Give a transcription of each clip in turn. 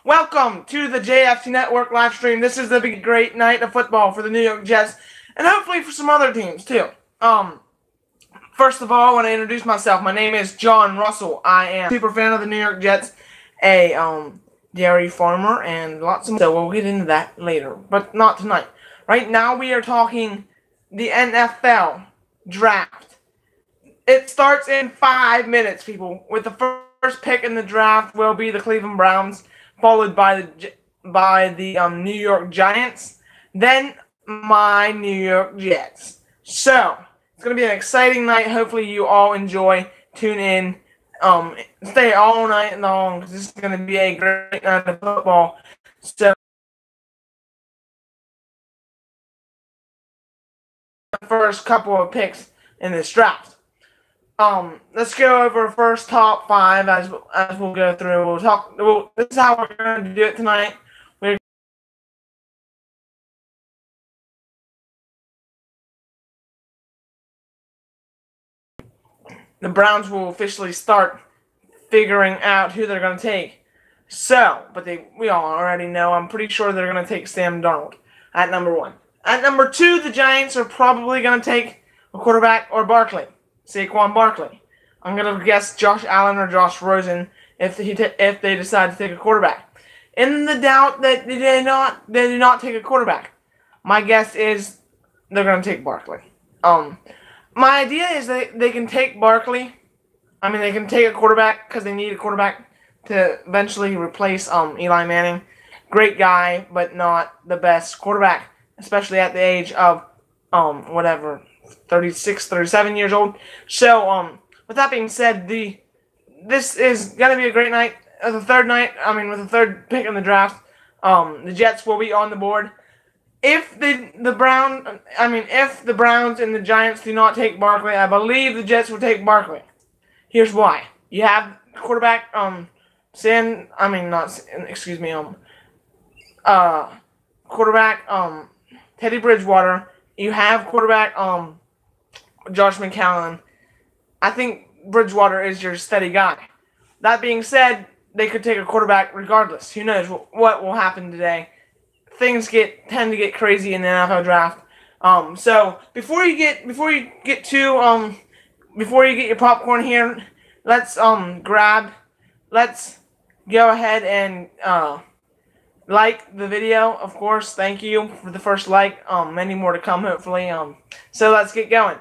Welcome to the JFC Network live stream. This is the big great night of football for the New York Jets, and hopefully for some other teams too. First of all, I want to introduce myself. My name is John Russell. I am a super fan of the New York Jets, a dairy farmer, and lots more. So we'll get into that later, but not tonight. Right now, we are talking the NFL draft. It starts in 5 minutes, people. With the first pick in the draft will be the Cleveland Browns, followed by the New York Giants, then my New York Jets. So it's gonna be an exciting night. Hopefully, you all enjoy. Tune in. Stay all night long because this is gonna be a great night of football. So the first couple of picks in this draft. Let's go over first top five as we'll go through. This is how we're going to do it tonight. The Browns will officially start figuring out who they're going to take. We all already know. I'm pretty sure they're going to take Sam Darnold at number one. At number two, the Giants are probably going to take a quarterback or Barkley, Saquon Barkley. I'm going to guess Josh Allen or Josh Rosen if they decide to take a quarterback. In the doubt that they do not take a quarterback, my guess is they're going to take Barkley. My idea is that they can take Barkley. I mean, they can take a quarterback because they need a quarterback to eventually replace Eli Manning. Great guy, but not the best quarterback, especially at the age of 36, 37 years old. So, with that being said, this is gonna be a great night. With the third pick in the draft, the Jets will be on the board. If the Browns and the Giants do not take Barkley, I believe the Jets will take Barkley. Here's why: you have quarterback quarterback Teddy Bridgewater. You have quarterback Josh McCown. I think Bridgewater is your steady guy. That being said, they could take a quarterback regardless. Who knows what will happen today? Things tend to get crazy in the NFL draft. So before you get your popcorn here, let's go ahead and like the video, of course. Thank you for the first like. Many more to come, hopefully. So let's get going.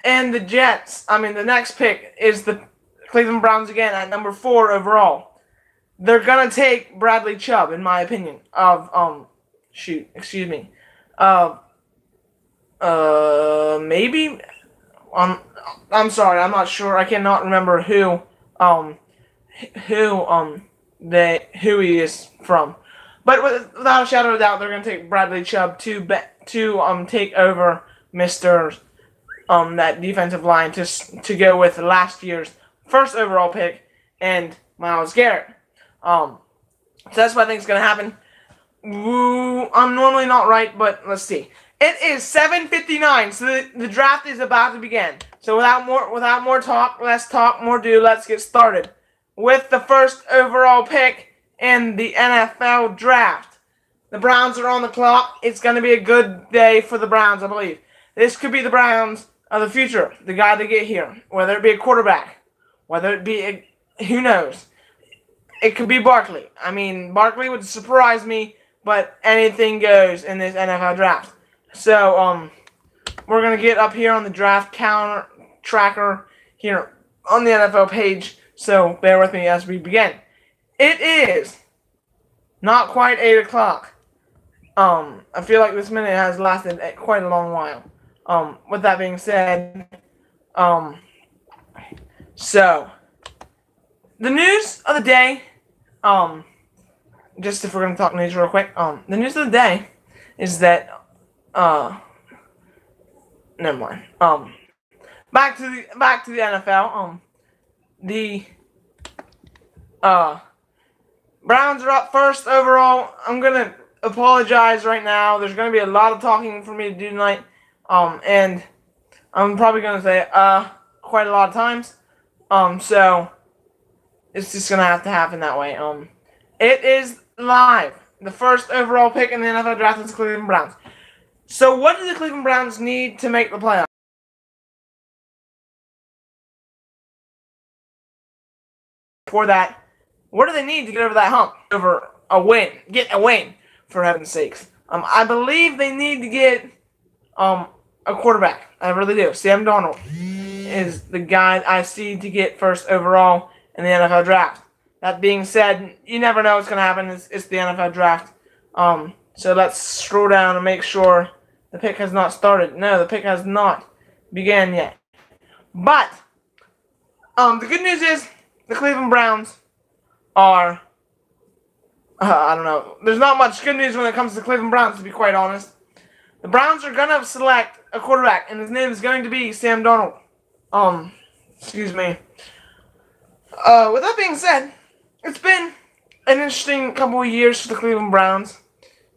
And the next pick is the Cleveland Browns again at number 4 overall. They're gonna take Bradley Chubb, in my opinion. Maybe. I'm sorry, I'm not sure. I cannot remember who he is from. But without a shadow of a doubt, they're gonna take Bradley Chubb to take over Mr. That defensive line to go with last year's first overall pick and Myles Garrett. So that's what I think is gonna happen. I'm normally not right, but let's see. It is 7:59, so the draft is about to begin. So without more talk, less talk, more do. Let's get started with the first overall pick in the NFL draft. The Browns are on the clock. It's going to be a good day for the Browns, I believe. This could be the Browns of the future, the guy they get here, whether it be a quarterback, whether it be who knows. It could be Barkley. I mean, Barkley would surprise me, but anything goes in this NFL draft. So, we're going to get up here on the draft counter tracker here on the NFL page, so bear with me as we begin. It is not quite 8 o'clock. I feel like this minute has lasted quite a long while. With that being said, so the news of the day, just if we're gonna talk news real quick, the news of the day is that, never mind. Back to the NFL. The Browns are up first overall. I'm gonna apologize right now. There's gonna be a lot of talking for me to do tonight. And I'm probably gonna say quite a lot of times. So it's just gonna have to happen that way. It is live. The first overall pick in the NFL draft is the Cleveland Browns. So what do the Cleveland Browns need to make the playoffs? For that, what do they need to get over that hump? Over a win. Get a win, for heaven's sakes. I believe they need to get a quarterback. I really do. Sam Darnold is the guy I see to get first overall in the NFL draft. That being said, you never know what's going to happen. It's the NFL draft. So let's scroll down and make sure the pick has not started. No, the pick has not began yet. But the good news is the Cleveland Browns are, I don't know. There's not much good news when it comes to the Cleveland Browns, to be quite honest. The Browns are going to select a quarterback, and his name is going to be Sam Darnold. Excuse me. With that being said, it's been an interesting couple of years for the Cleveland Browns.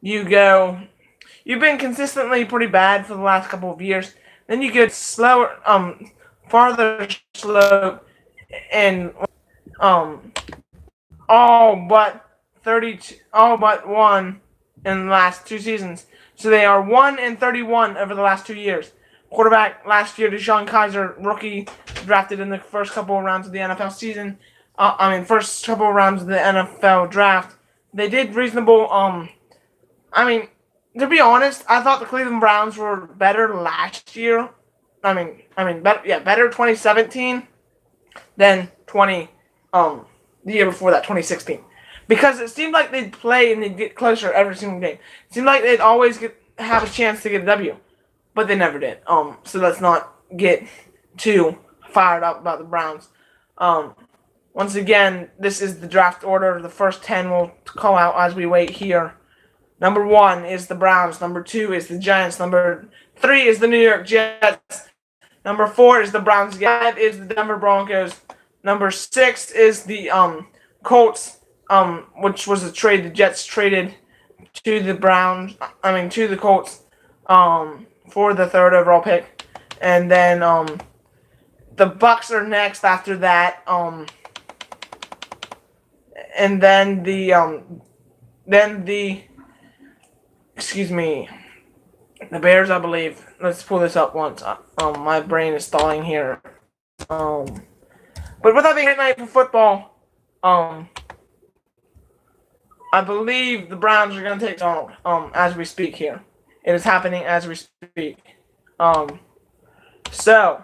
You've been consistently pretty bad for the last couple of years. Then you get slower, farther slope, and all but 32, all but one in the last 2 seasons. So they are 1-31 over the last 2 years. Quarterback last year, DeShone Kizer, rookie, drafted in the first couple of rounds of the NFL season. First couple of rounds of the NFL draft. They did reasonable. To be honest, I thought the Cleveland Browns were better last year. Better 2017 than the year before that, 2016. Because it seemed like they'd play and they'd get closer every single game. It seemed like they'd always have a chance to get a W. But they never did. So let's not get too fired up about the Browns. Once again, this is the draft order. The first 10 we'll call out as we wait here. Number 1 is the Browns. Number 2 is the Giants. Number 3 is the New York Jets. Number 4 is the Browns. 5 is the Denver Broncos. Number 6 is the Colts, which was a trade the Jets traded to the Colts for the 3rd overall pick. And then the Bucks are next after that. And then the Bears, I believe. Let's pull this up once. My brain is stalling here. But with that being a night for football, I believe the Browns are going to take Donald as we speak here. It is happening as we speak. So,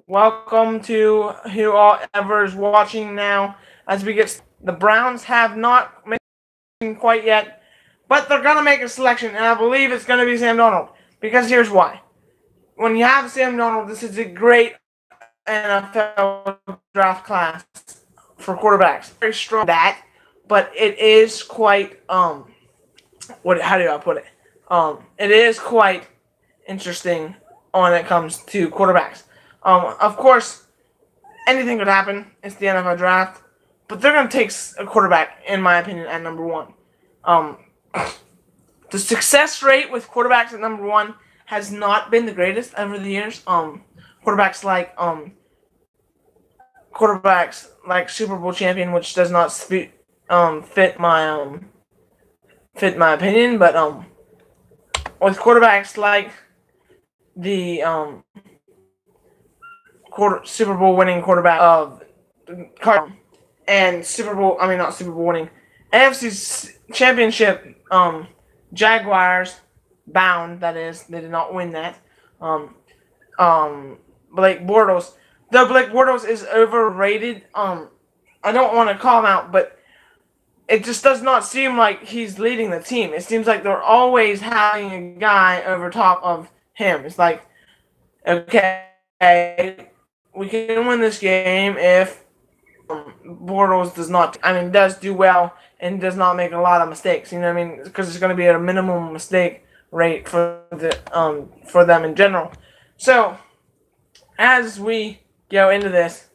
welcome to whoever is watching now. As we get, the Browns have not made quite yet, but they're going to make a selection, and I believe it's going to be Sam Darnold. Because here's why. When you have Sam Darnold, this is a great NFL draft class for quarterbacks. Very strong that, but it is quite how do I put it? It is quite interesting when it comes to quarterbacks. Of course, anything could happen. It's the NFL draft, but they're going to take a quarterback, in my opinion, at number 1. The success rate with quarterbacks at number 1 has not been the greatest over the years. Quarterbacks like Super Bowl champion, which does not fit my opinion, but with quarterbacks like the Super Bowl winning quarterback of Cardinals and AFC Championship Jaguars bound, that is, they did not win that. Blake Bortles. Though Blake Bortles is overrated, I don't want to call him out, but it just does not seem like he's leading the team. It seems like they're always having a guy over top of him. It's like, okay, we can win this game if Bortles does do well and does not make a lot of mistakes. You know what I mean? Because it's going to be at a minimum mistake rate for them in general. So, as we go into this,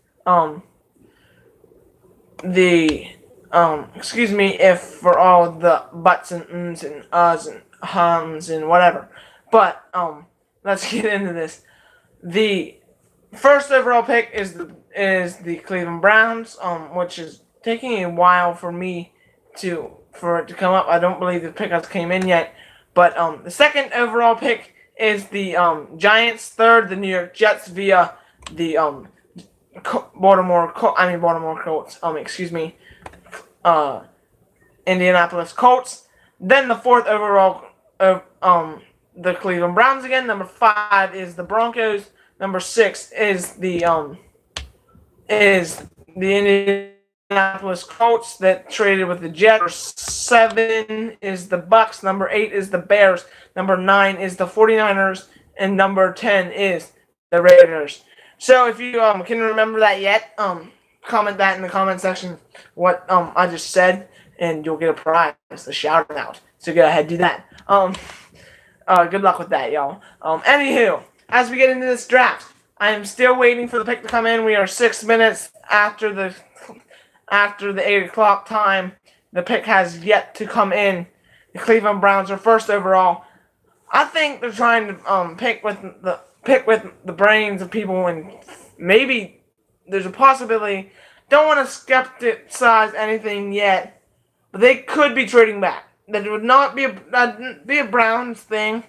excuse me if for all the buts and ums and uhs and hums and whatever, but let's get into this. The first overall pick is the Cleveland Browns, which is taking a while for me for it to come up. I don't believe the pickups came in yet. But the second overall pick is the Giants. Third, the New York Jets via the Baltimore Colts. Indianapolis Colts. Then the fourth overall, the Cleveland Browns again. Number 5 is the Broncos. Number 6 is the Indianapolis Colts that traded with the Jets. Number 7 is the Bucks. Number 8 is the Bears. Number 9 is the 49ers. And number 10 is the Raiders. So if you can remember that yet, comment that in the comment section what I just said, and you'll get a prize, a shout out. So go ahead, do that. Good luck with that, y'all. Anywho, as we get into this draft, I am still waiting for the pick to come in. We are 6 minutes after the 8 o'clock time. The pick has yet to come in. The Cleveland Browns are first overall. I think they're trying to pick with the brains of people, and maybe there's a possibility. Don't want to skepticize anything yet, but they could be trading back. That would not be a Browns thing.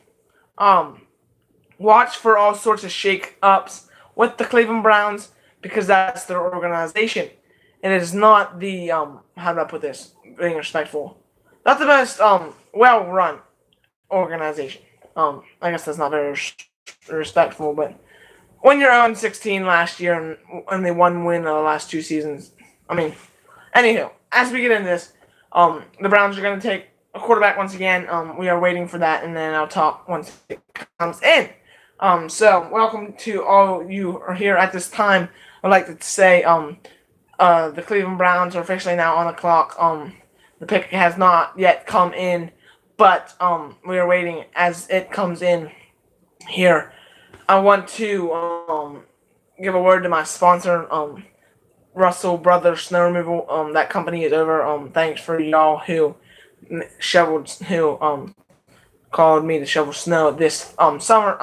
Watch for all sorts of shake-ups with the Cleveland Browns because that's their organization. And it is not the, how do I put this, being respectful, not the most, well-run organization. I guess that's not very respectful, but when you're 0-16 last year and only one win in the last 2 seasons, anywho, as we get into this, the Browns are going to take a quarterback once again. We are waiting for that, and then I'll talk once it comes in. So welcome to all you are here at this time. I'd like to say, the Cleveland Browns are officially now on the clock. The pick has not yet come in, but we are waiting as it comes in here. I want to give a word to my sponsor, Russell Brothers Snow Removal. That company is over. Thanks for y'all who called me to shovel snow this summer.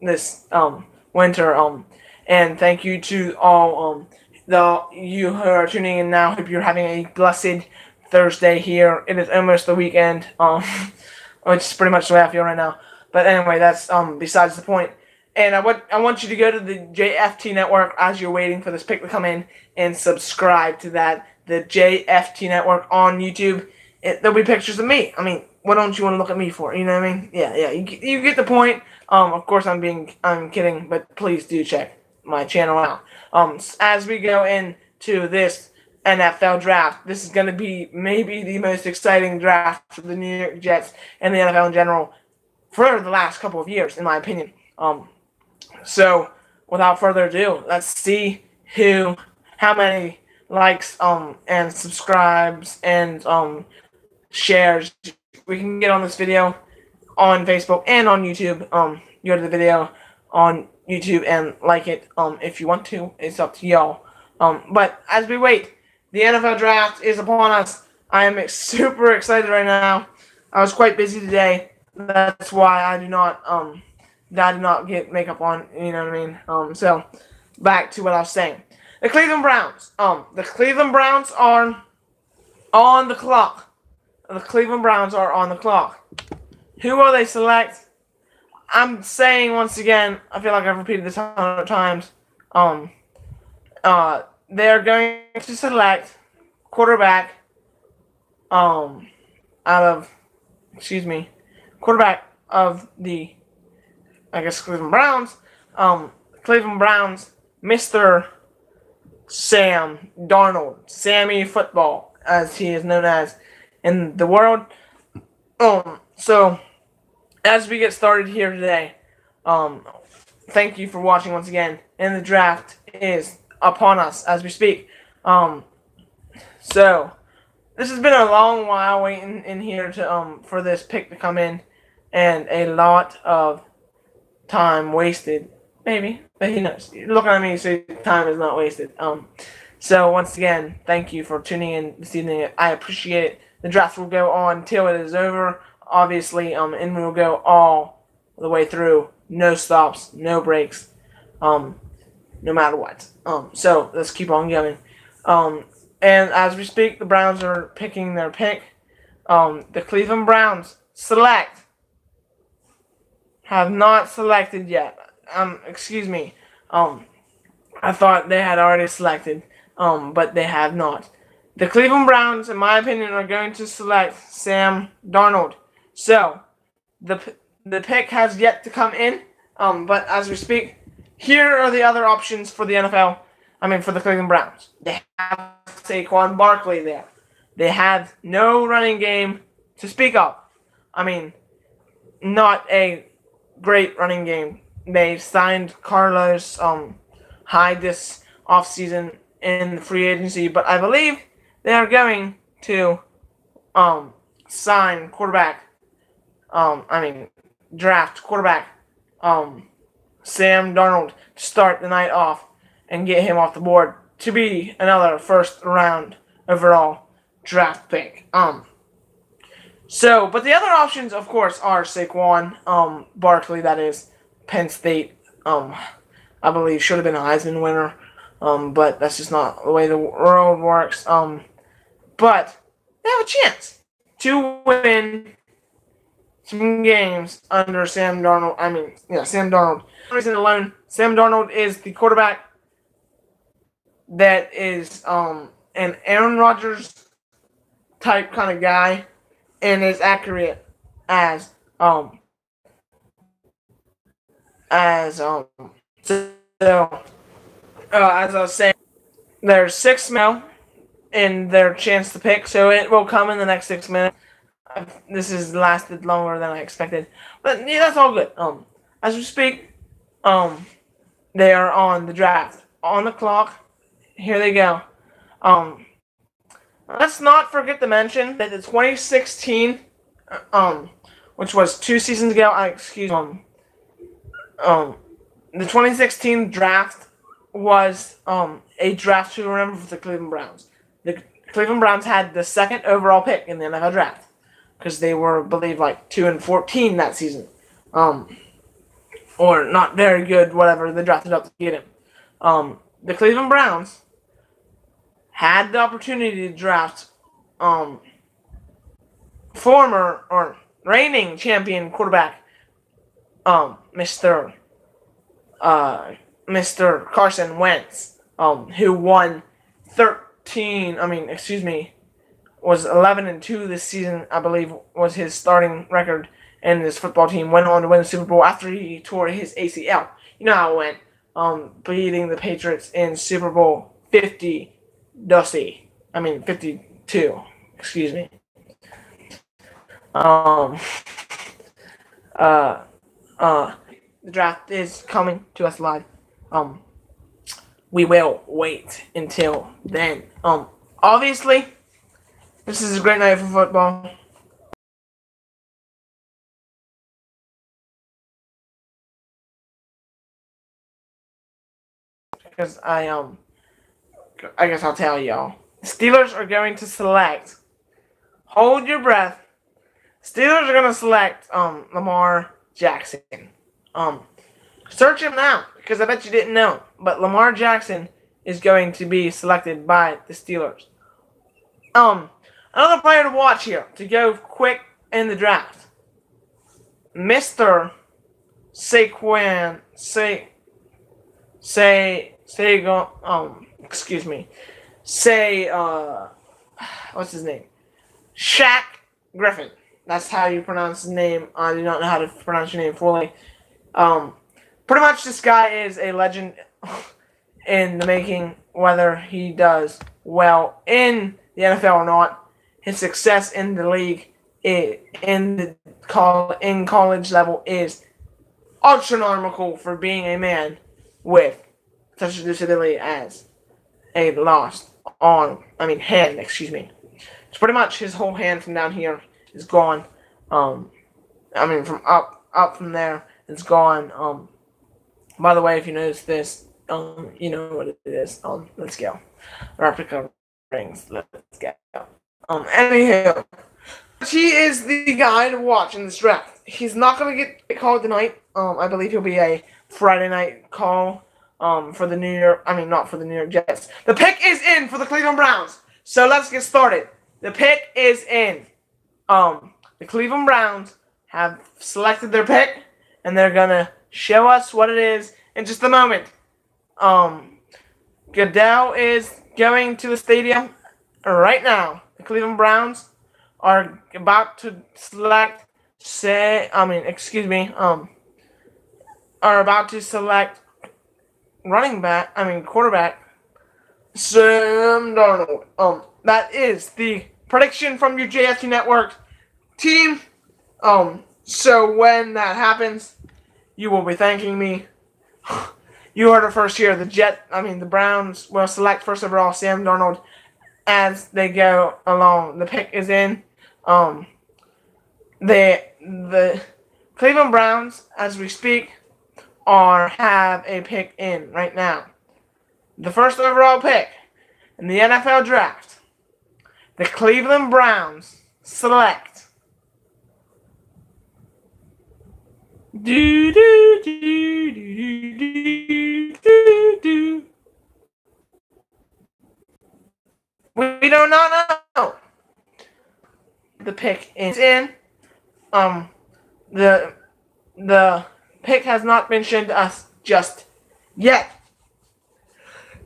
This winter. And thank you to all you who are tuning in now. Hope you're having a blessed Thursday here. It is almost the weekend. Which is pretty much the way I feel right now. But anyway, that's besides the point. And I want you to go to the JFT Network as you're waiting for this pick to come in and subscribe to that. The JFT Network on YouTube. There'll be pictures of me. What don't you want to look at me for? You know what I mean? Yeah. You get the point. Of course, I'm kidding, but please do check my channel out. As we go into this NFL draft, this is going to be maybe the most exciting draft for the New York Jets and the NFL in general for the last couple of years, in my opinion. So, without further ado, let's see how many likes, and subscribes, and, shares we can get on this video on Facebook and on YouTube. Go to the video on YouTube and like it, if you want to. It's up to y'all. But as we wait, the NFL draft is upon us. I am super excited right now. I was quite busy today. That's why I did not get makeup on, you know what I mean? So, back to what I was saying. The Cleveland Browns. The Cleveland Browns are on the clock. The Cleveland Browns are on the clock. Who will they select? I'm saying once again, I feel like I've repeated this 100 times. They're going to select quarterback quarterback of the, Cleveland Browns. Cleveland Browns, Mr. Sam Darnold, Sammy Football, as he is known as in the world. So, as we get started here today, thank you for watching once again. And the draft is upon us as we speak. So, this has been a long while waiting in here to for this pick to come in, and a lot of time wasted, maybe, but who knows? You're looking at me, so time is not wasted. So once again, thank you for tuning in this evening. I appreciate it. The draft will go on till it is over, obviously, and we'll go all the way through, no stops, no breaks, no matter what. So let's keep on going. And as we speak, the Browns are picking their pick. The Cleveland Browns have not selected yet. Excuse me. I thought they had already selected, but they have not. The Cleveland Browns, in my opinion, are going to select Sam Darnold. So, the pick has yet to come in, but as we speak, here are the other options for the NFL. For the Cleveland Browns. They have Saquon Barkley there. They have no running game to speak of. Not a great running game. They signed Carlos Hyde this offseason in free agency, but I believe they are going to sign quarterback. Draft quarterback Sam Darnold to start the night off and get him off the board to be another first round overall draft pick. But the other options, of course, are Saquon Barkley, that is Penn State. I believe should have been a Heisman winner, but that's just not the way the world works. But they have a chance to win some games under Sam Darnold. Sam Darnold. For reason alone, Sam Darnold is the quarterback that is an Aaron Rodgers type kind of guy and is accurate as as I was saying, there's 6 mil in their chance to pick, so it will come in the next 6 minutes. This has lasted longer than I expected, but yeah, that's all good. As we speak, they are on the draft on the clock. Here they go. Let's not forget to mention that the 2016, which was 2 seasons ago. The 2016 draft was a draft to remember for the Cleveland Browns. The Cleveland Browns had the 2nd overall pick in the NFL draft because they were, I believe, 2-14 that season, or not very good. Whatever, they drafted up to get him. The Cleveland Browns had the opportunity to draft former or reigning champion quarterback Mr. Carson Wentz, who won was 11-2 this season, I believe was his starting record, and his football team went on to win the Super Bowl after he tore his ACL. You know how it went, beating the Patriots in Super Bowl 52. Excuse me. The draft is coming to us live. We will wait until then. Obviously, this is a great night for football. Because I guess I'll tell y'all. The Steelers are going to select. Hold your breath. Steelers are going to select Lamar Jackson. Search him now, because I bet you didn't know. But Lamar Jackson is going to be selected by the Steelers. Another player to watch here, to go quick in the draft. Mr. Saquon, what's his name? Shaq Griffin. That's how you pronounce his name. I do not know how to pronounce your name fully. Pretty much this guy is a legend in the making, whether he does well in the NFL or not. His success in the league, in college level, is astronomical for being a man with such a disability as a lost hand, So pretty much his whole hand from down here is gone. From up from there, it's gone. By the way, if you notice this, you know what it is. Let's go. Replica rings. Let's go. Anyhow, he is the guy to watch in this draft. He's not going to get called tonight. I believe he'll be a Friday night call for the New York. Not for the New York Jets. The pick is in for the Cleveland Browns. So let's get started. The pick is in. The Cleveland Browns have selected their pick, and they're gonna show us what it is in just a moment. Goodell is going to the stadium right now. The Cleveland Browns are about to select. Are about to select quarterback Sam Darnold. That is the prediction from your JSU Network team. So when that happens, you will be thanking me. You heard it first here. The Browns will select first overall Sam Darnold as they go along. The pick is in. The Cleveland Browns, as we speak, have a pick in right now. The first overall pick in the NFL draft. The Cleveland Browns select. We do not know. The pick is in. The pick has not been shown to us just yet.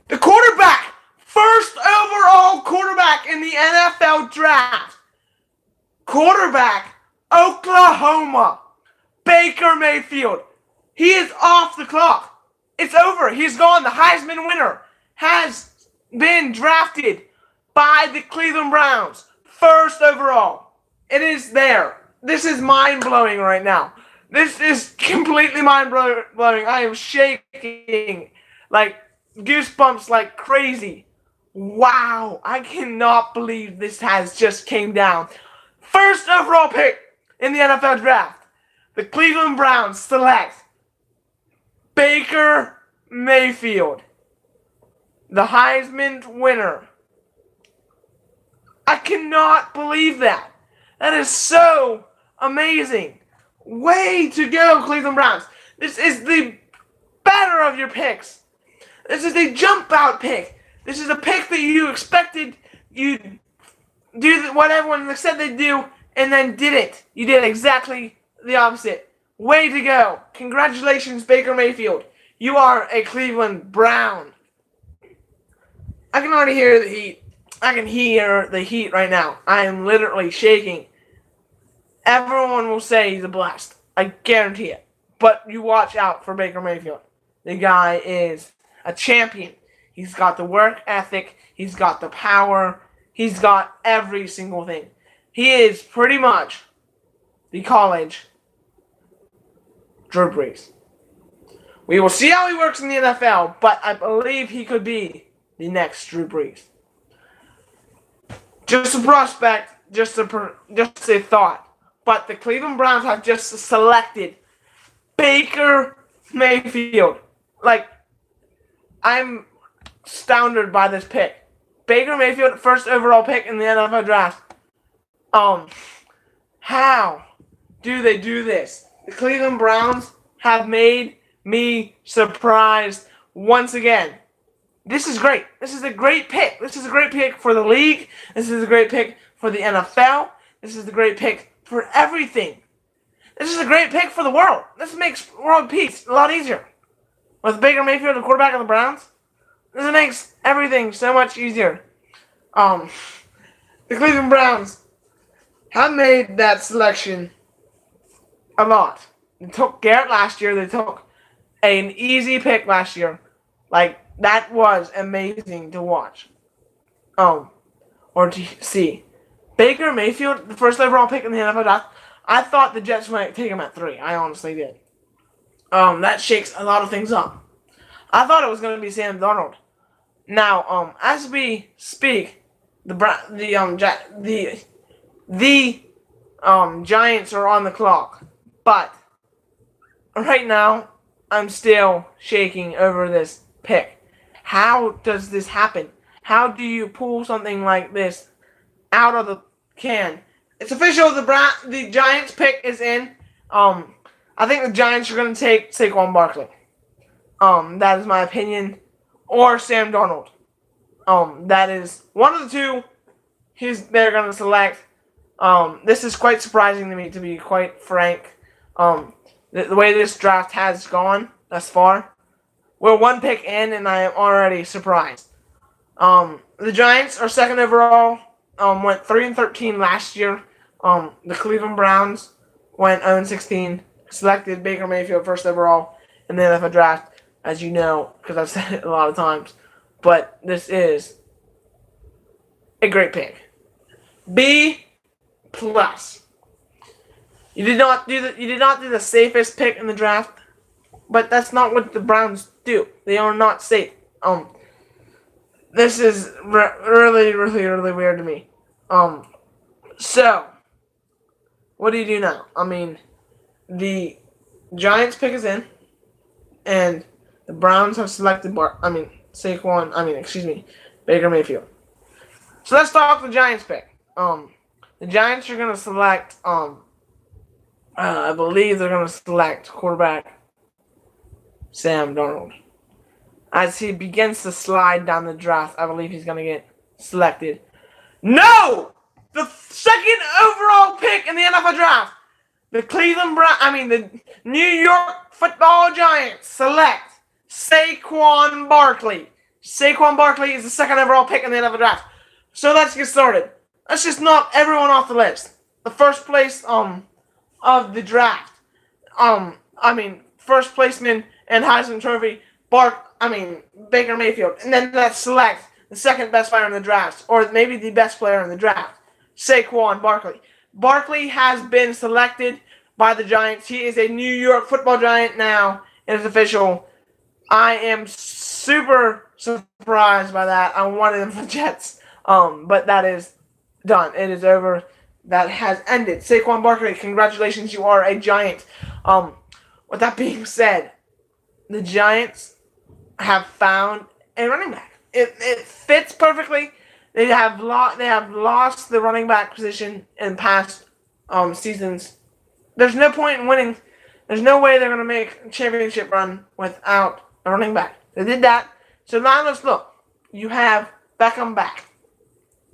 The quarterback, first overall quarterback in the NFL draft. Quarterback, Oklahoma, Baker Mayfield. He is off the clock. It's over. He's gone. The Heisman winner has been drafted by the Cleveland Browns. First overall. It is there. This is mind-blowing right now. This is completely mind-blowing. I am shaking like goosebumps like crazy. Wow. I cannot believe this has just came down. First overall pick in the NFL draft. The Cleveland Browns select Baker Mayfield, the Heisman winner. I cannot believe that. That is so amazing. Way to go, Cleveland Browns. This is the better of your picks. This is a jump out pick. This is a pick that you expected you'd do what everyone said they'd do and then did it. You did exactly the opposite. Way to go. Congratulations, Baker Mayfield. You are a Cleveland Brown. I can already hear the heat. I can hear the heat right now. I am literally shaking. Everyone will say he's a blast. I guarantee it. But you watch out for Baker Mayfield. The guy is a champion. He's got the work ethic. He's got the power. He's got every single thing. He is pretty much the college Drew Brees. We will see how he works in the NFL, but I believe he could be the next Drew Brees. Just a prospect, just a thought. But the Cleveland Browns have just selected Baker Mayfield. Like, I'm astounded by this pick. Baker Mayfield, first overall pick in the NFL draft. How do they do this? The Cleveland Browns have made me surprised once again. This is great. This is a great pick. This is a great pick for the league. This is a great pick for the NFL. This is a great pick for everything. This is a great pick for the world. This makes world peace a lot easier. With Baker Mayfield, the quarterback of the Browns, this makes everything so much easier. The Cleveland Browns have made that selection a lot. They took Garrett last year. They took an easy pick last year. Like, that was amazing to watch. Or to see. Baker Mayfield, the first overall pick in the NFL draft. I thought the Jets might take him at 3. I honestly did. That shakes a lot of things up. I thought it was going to be Sam Darnold. Now, as we speak, the Giants are on the clock. But right now, I'm still shaking over this pick. How does this happen? How do you pull something like this out of the can? It's official. The Giants pick is in. I think the Giants are going to take Saquon Barkley. That is my opinion. Or Sam Darnold. That is one of the two. they're going to select. This is quite surprising to me, to be quite frank. The way this draft has gone thus far, we're one pick in, and I am already surprised. The Giants are second overall. Went 3-13 last year. The Cleveland Browns went 0-16. Selected Baker Mayfield first overall in the NFL draft, as you know, because I've said it a lot of times. But this is a great pick. B plus. You did not do the safest pick in the draft, but that's not what the Browns do. They are not safe. This is really, really, really weird to me. So what do you do now? I mean, the Giants pick is in, and the Browns have selected Baker Mayfield. So let's talk the Giants pick. The Giants are gonna select. I believe they're gonna select quarterback Sam Darnold. As he begins to slide down the draft, I believe he's gonna get selected. No, the second overall pick in the NFL draft, the New York Football Giants select Saquon Barkley. Saquon Barkley is the second overall pick in the NFL draft. So let's get started. Let's just knock everyone off the list. The first place of the draft. First placeman and Heisman Trophy, Baker Mayfield. And then let's select the second best player in the draft, or maybe the best player in the draft, Saquon Barkley. Barkley has been selected by the Giants. He is a New York Football Giant now. It is official. I am super surprised by that. I wanted him for the Jets. But that is done. It is over. That has ended. Saquon Barkley, congratulations, you are a Giant. With that being said, the Giants have found a running back. It fits perfectly. They have lost the running back position in past seasons. There's no point in winning. There's no way they're going to make a championship run without a running back. They did that. So now let's look. You have Beckham back.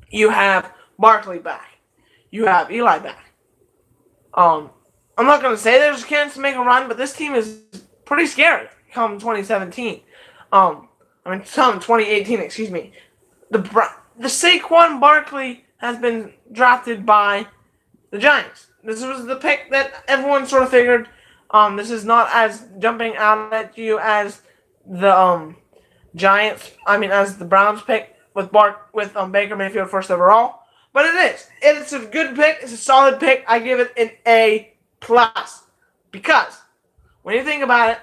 You have Barkley back. You have Eli back. I'm not going to say there's a chance to make a run, but this team is pretty scary come 2017. Come 2018, excuse me. The Saquon Barkley has been drafted by the Giants. This was the pick that everyone sort of figured. This is not as jumping out at you as the as the Browns pick with Baker Mayfield first overall. But it is. It's a good pick. It's a solid pick. I give it an A+. Because when you think about it,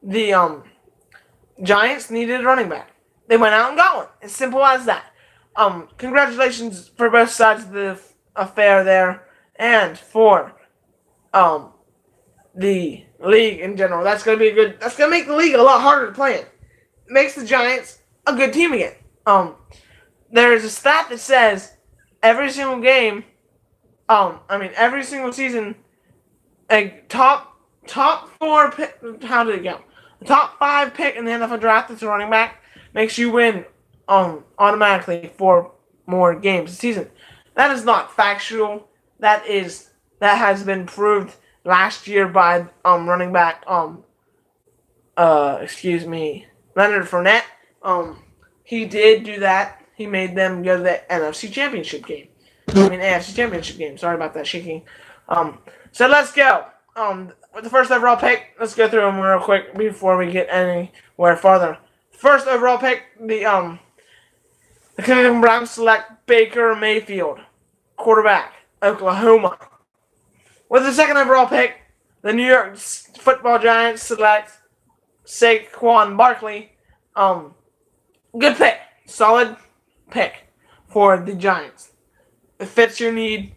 the Giants needed a running back. They went out and got one. As simple as that. Congratulations for both sides of the affair there, and for the league in general. That's gonna make the league a lot harder to play in. It makes the Giants a good team again. There is a stat that says every single game, every single season, a top 4 pick. How did it go? The top 5 pick in the NFL draft that's a running back makes you win automatically 4 more games a season. That is not factual. That has been proved last year by running back Leonard Fournette. He did do that. He made them go to the AFC Championship game. Sorry about that shaking. So let's go. With the first overall pick, let's go through them real quick before we get anywhere farther. First overall pick, the Cleveland Browns select Baker Mayfield, quarterback, Oklahoma. With the second overall pick, the New York Football Giants select Saquon Barkley. Good pick. Solid pick for the Giants. It fits your need.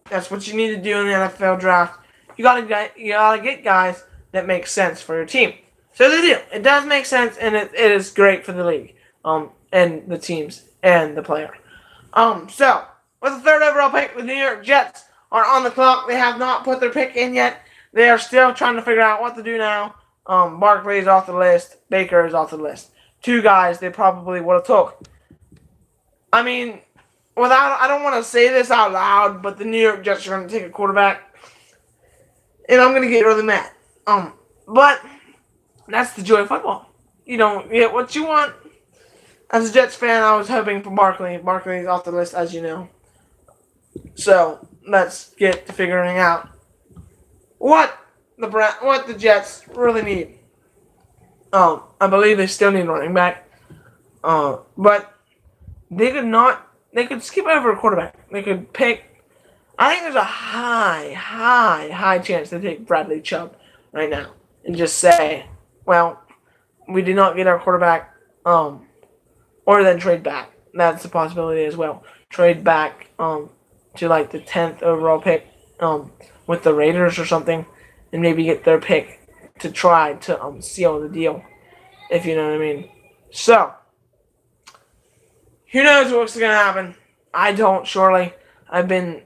That's what you need to do in the NFL draft. You gotta get guys that make sense for your team. So they do. It does make sense, and it is great for the league, and the teams and the player. So with the third overall pick, the New York Jets are on the clock. They have not put their pick in yet. They are still trying to figure out what to do now. Barkley is off the list. Baker is off the list. 2 guys they probably would have took. I mean, I don't want to say this out loud, but the New York Jets are going to take a quarterback, and I'm going to get really mad. But that's the joy of football. You don't get what you want. As a Jets fan, I was hoping for Barkley. Barkley's off the list, as you know. So let's get to figuring out what the Jets really need. I believe they still need running back. But they could not. They could skip over a quarterback. They could pick. I think there's a high chance they take Bradley Chubb right now and just say, well, we did not get our quarterback. Or then trade back. That's a possibility as well. Trade back to like the 10th overall pick with the Raiders or something, and maybe get their pick to try to seal the deal, if you know what I mean. So, who knows what's going to happen? I don't, surely. I've been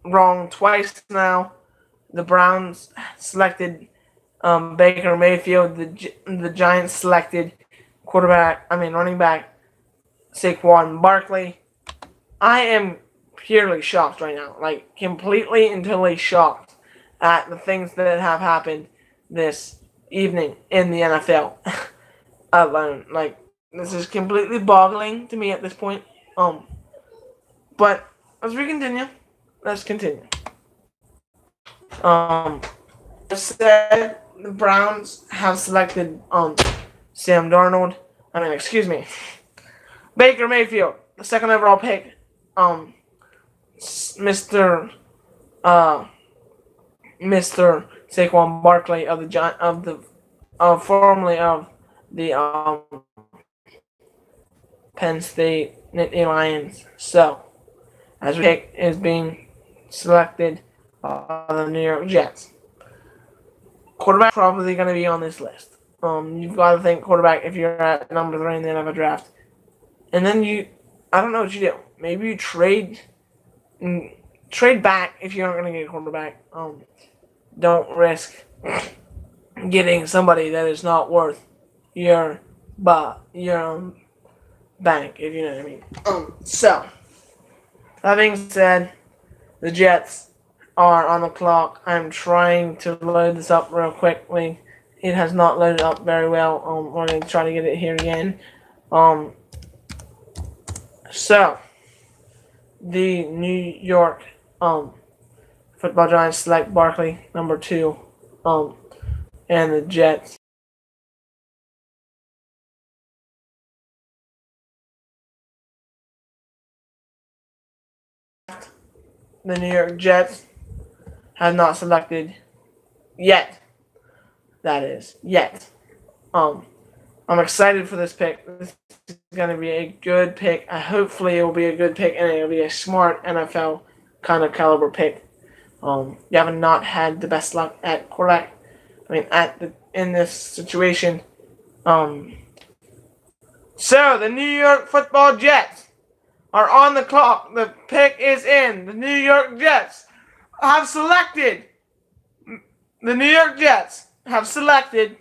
wrong twice now. The Browns selected Baker Mayfield. The Giants selected running back Saquon Barkley. I am purely shocked right now. Like, completely and totally shocked at the things that have happened this evening in the NFL alone. Like, this is completely boggling to me at this point. But as we continue, let's continue. As said, the Browns have selected Sam Darnold. Baker Mayfield, the second overall pick. Mr. Saquon Barkley formerly of the Penn State Nittany Lions. So, as pick is being selected by the New York Jets. Quarterback probably going to be on this list. You've got to think quarterback if you're at number 3 in the NFL draft. And then I don't know what you do. Maybe you trade back if you're not going to get a quarterback. Don't risk getting somebody that is not worth your bank, if you know what I mean. So, that being said, the Jets are on the clock. I'm trying to load this up real quickly. It has not loaded up very well. We're going to try to get it here again. So, the New York Football Giants select Barkley, number 2, and the Jets. The New York Jets have not selected yet. That is, yet. I'm excited for this pick. This is going to be a good pick. Hopefully, it will be a good pick, and it will be a smart NFL kind of caliber pick. You have not had the best luck at quarterback. In this situation. So, the New York Football Jets are on the clock. The pick is in. The New York Jets have selected. The New York Jets have selected.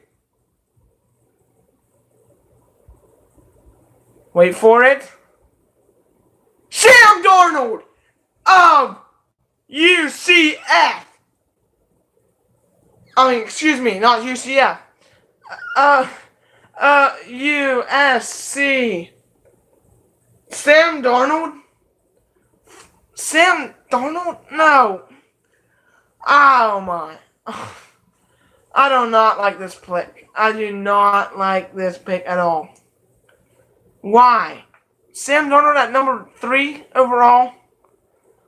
Wait for it. Sam Darnold of UCF. Excuse me, not UCF. USC. Sam Darnold? Sam Darnold? No. Oh my. I do not like this pick. I do not like this pick at all. Why? Sam Darnold at number 3 overall?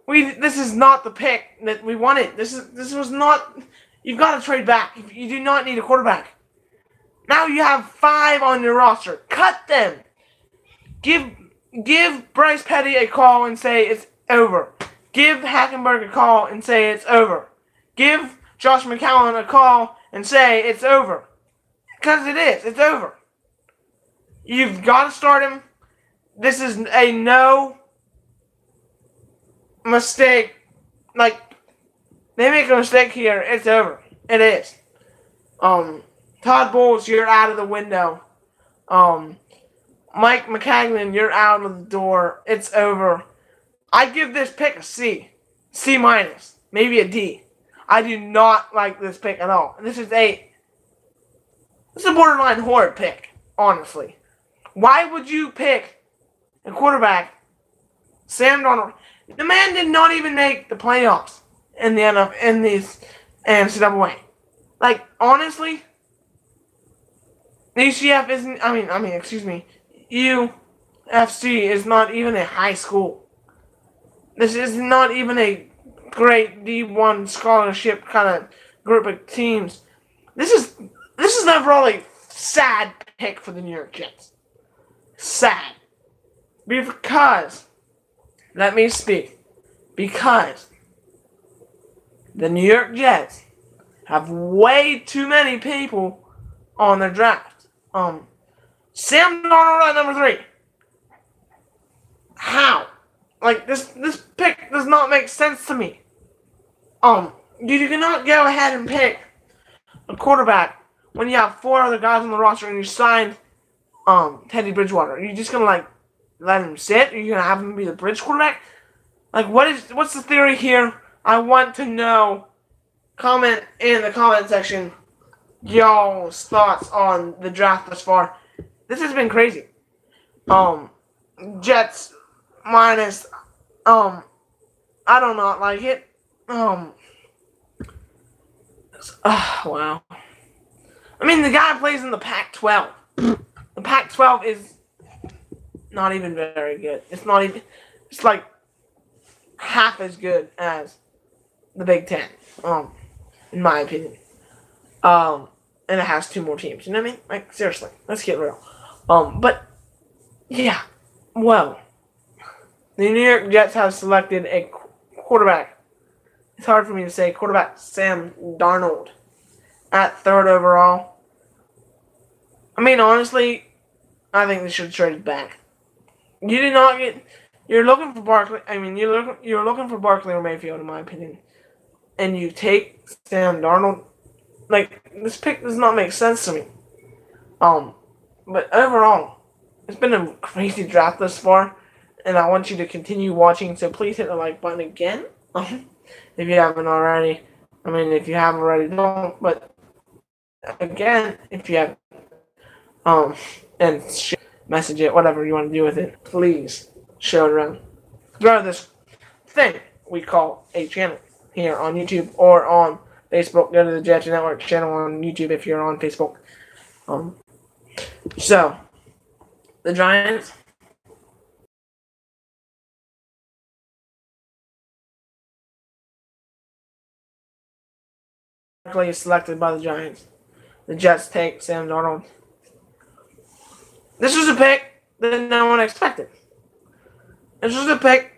This is not the pick that we wanted. This was not. You've got to trade back. You do not need a quarterback. Now you have 5 on your roster. Cut them. Give Bryce Petty a call and say it's over. Give Hackenberg a call and say it's over. Give Josh McCown a call and say it's over. Because it is. It's over. You've got to start him. This is a no mistake. Like, they make a mistake here, it's over. It is. Todd Bowles, you're out of the window. Mike McCagnon, you're out of the door. It's over. I give this pick a C. C minus. Maybe a D. I do not like this pick at all. This is a borderline horrid pick, honestly. Why would you pick a quarterback, Sam Darnold? The man did not even make the playoffs in the NCAA. Like, honestly, UCF isn't. Excuse me. UFC is not even a high school. This is not even a great D1 scholarship kind of group of teams. This is an overall a sad pick for the New York Jets. Sad. Because, let me speak. Because the New York Jets have way too many people on their draft. Sam Darnold at number 3. How? Like, this pick does not make sense to me. You cannot go ahead and pick a quarterback when you have 4 other guys on the roster and you signed Teddy Bridgewater. Are you just gonna like let him sit? Are you gonna have him be the bridge quarterback? Like, what's the theory here? I want to know. Comment in the comment section y'all's thoughts on the draft thus far. This has been crazy. Jets minus I do not like it. Wow. I mean, the guy plays in the Pac-12. The Pac-12 is not even very good. It's like half as good as the Big Ten, in my opinion. And it has 2 more teams. You know what I mean? Like, seriously, let's get real. But yeah, well, the New York Jets have selected a quarterback. It's hard for me to say. Quarterback Sam Darnold at 3rd overall. I mean, honestly, I think they should trade it back. You did not get. You're looking for Barkley. I mean, you're looking for Barkley or Mayfield, in my opinion, and you take Sam Darnold. Like, this pick does not make sense to me. But overall, it's been a crazy draft thus far, and I want you to continue watching. So please hit the like button again, if you haven't already. I mean, if you haven't already, don't. But again, if you have, and message it, whatever you want to do with it, please share it around. Grow this thing we call a channel here on YouTube or on Facebook. Go to the Jets Network channel on YouTube if you're on Facebook. So, the Giants. Is selected by the Giants. The Jets take Sam Darnold. This was a pick that no one expected. This was a pick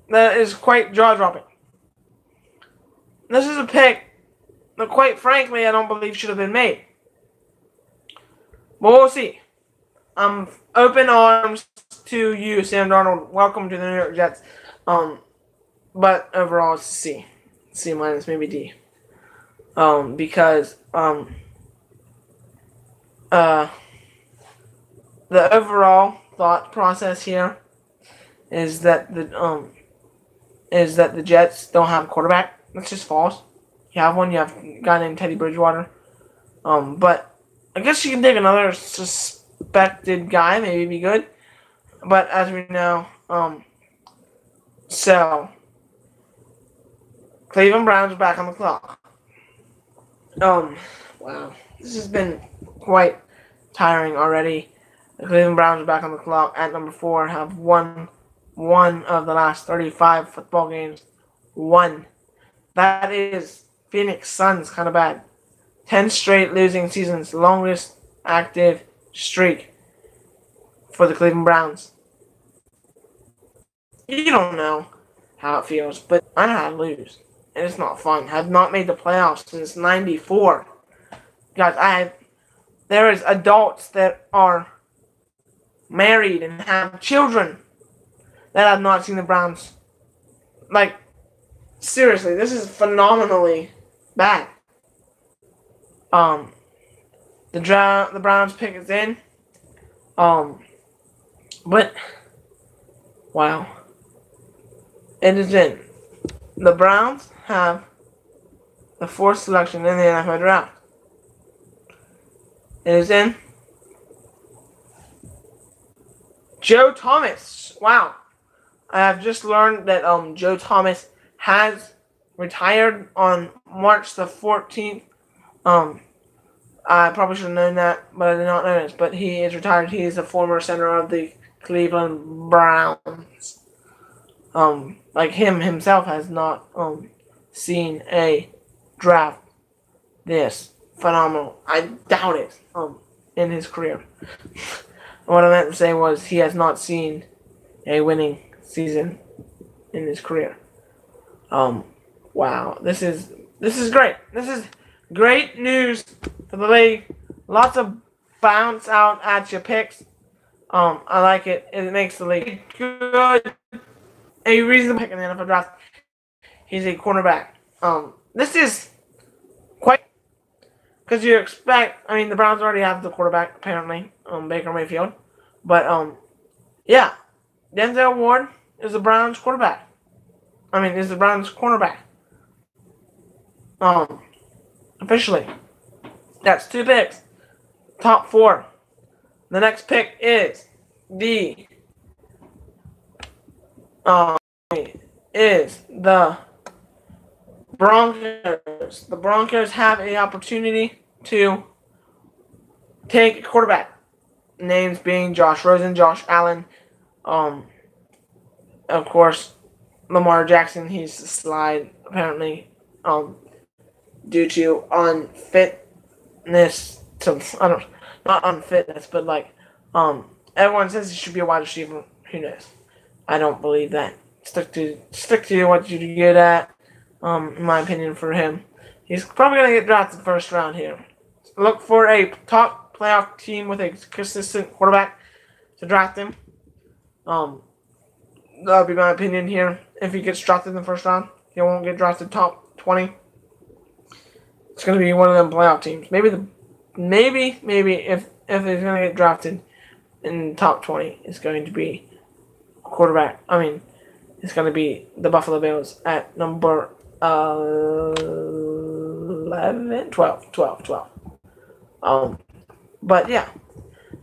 that is quite jaw-dropping. This is a pick that, quite frankly, I don't believe should have been made. But we'll see. Open arms to you, Sam Darnold. Welcome to the New York Jets. But overall, it's a C. C minus, maybe D. Because the overall thought process here is that the Jets don't have a quarterback. That's just false. You have one. You have a guy named Teddy Bridgewater. But I guess you can take another suspected guy. Maybe be good. But as we know, so Cleveland Browns are back on the clock. Wow. This has been quite tiring already. The Cleveland Browns are back on the clock at number 4, have won one of the last 35 football games. One. That is Phoenix Suns kind of bad. 10 straight losing seasons. Longest active streak for the Cleveland Browns. You don't know how it feels, but I know how to lose. And it's not fun. Have not made the playoffs since '94. Guys, there is adults that are married and have children that have not seen the Browns. Like, seriously, this is phenomenally bad. The Browns pick is in. But wow, it is in. The Browns have the fourth selection in the NFL draft. It is in Joe Thomas. Wow. I have just learned that Joe Thomas has retired on March the 14th. I probably should have known that, but I did not know this. But he is retired. He is a former center of the Cleveland Browns. Like him himself has not seen a draft this phenomenal. I doubt it. In his career. What I meant to say was he has not seen a winning season in his career. Wow, this is great. This is great news for the league. Lots of bounce out at your picks. I like it. It makes the league good. A reasonable pick in the NFL draft. He's a cornerback. This is quite because you expect. I mean, the Browns already have the quarterback apparently, Baker Mayfield, but yeah, Denzel Ward is the Browns quarterback. I mean, is the Browns cornerback. Officially, that's 2 picks. Top 4. The next pick is the Broncos. The Broncos have an opportunity to take a quarterback. Names being Josh Rosen, Josh Allen, of course, Lamar Jackson. He's a slide apparently, due to unfitness. Not unfitness, but like, everyone says he should be a wide receiver. Who knows? I don't believe that. Stick to what you're good at. In my opinion, for him, he's probably gonna get drafted first round here. Look for a top playoff team with a consistent quarterback to draft him. That'll be my opinion here. If he gets drafted in the first round, he won't get drafted top 20. It's gonna be one of them playoff teams. Maybe if he's gonna get drafted in the top 20, it's going to be quarterback. I mean, it's going to be the Buffalo Bills at number 11, 12. But yeah,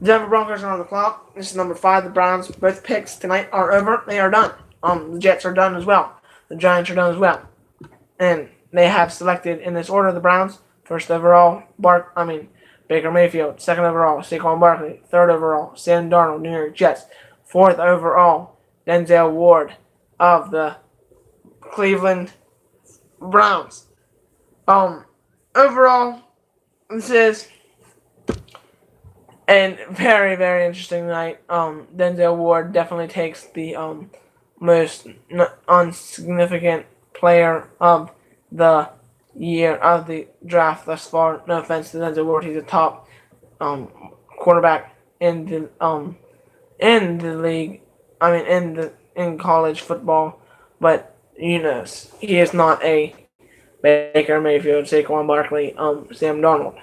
Denver Broncos are on the clock. This is number 5. The Browns, both picks tonight are over. They are done. The Jets are done as well. The Giants are done as well. And they have selected in this order: the Browns, first overall, Baker Mayfield, second overall, Saquon Barkley, third overall, Sam Darnold, New York Jets, fourth overall, Denzel Ward of the Cleveland Browns. Overall, this is a very, very interesting night. Denzel Ward definitely takes the most insignificant player of the year of the draft thus far. No offense to Denzel Ward, he's a top quarterback in the league. I mean, in college football, but he is not a Baker Mayfield, Saquon Barkley, Sam Darnold,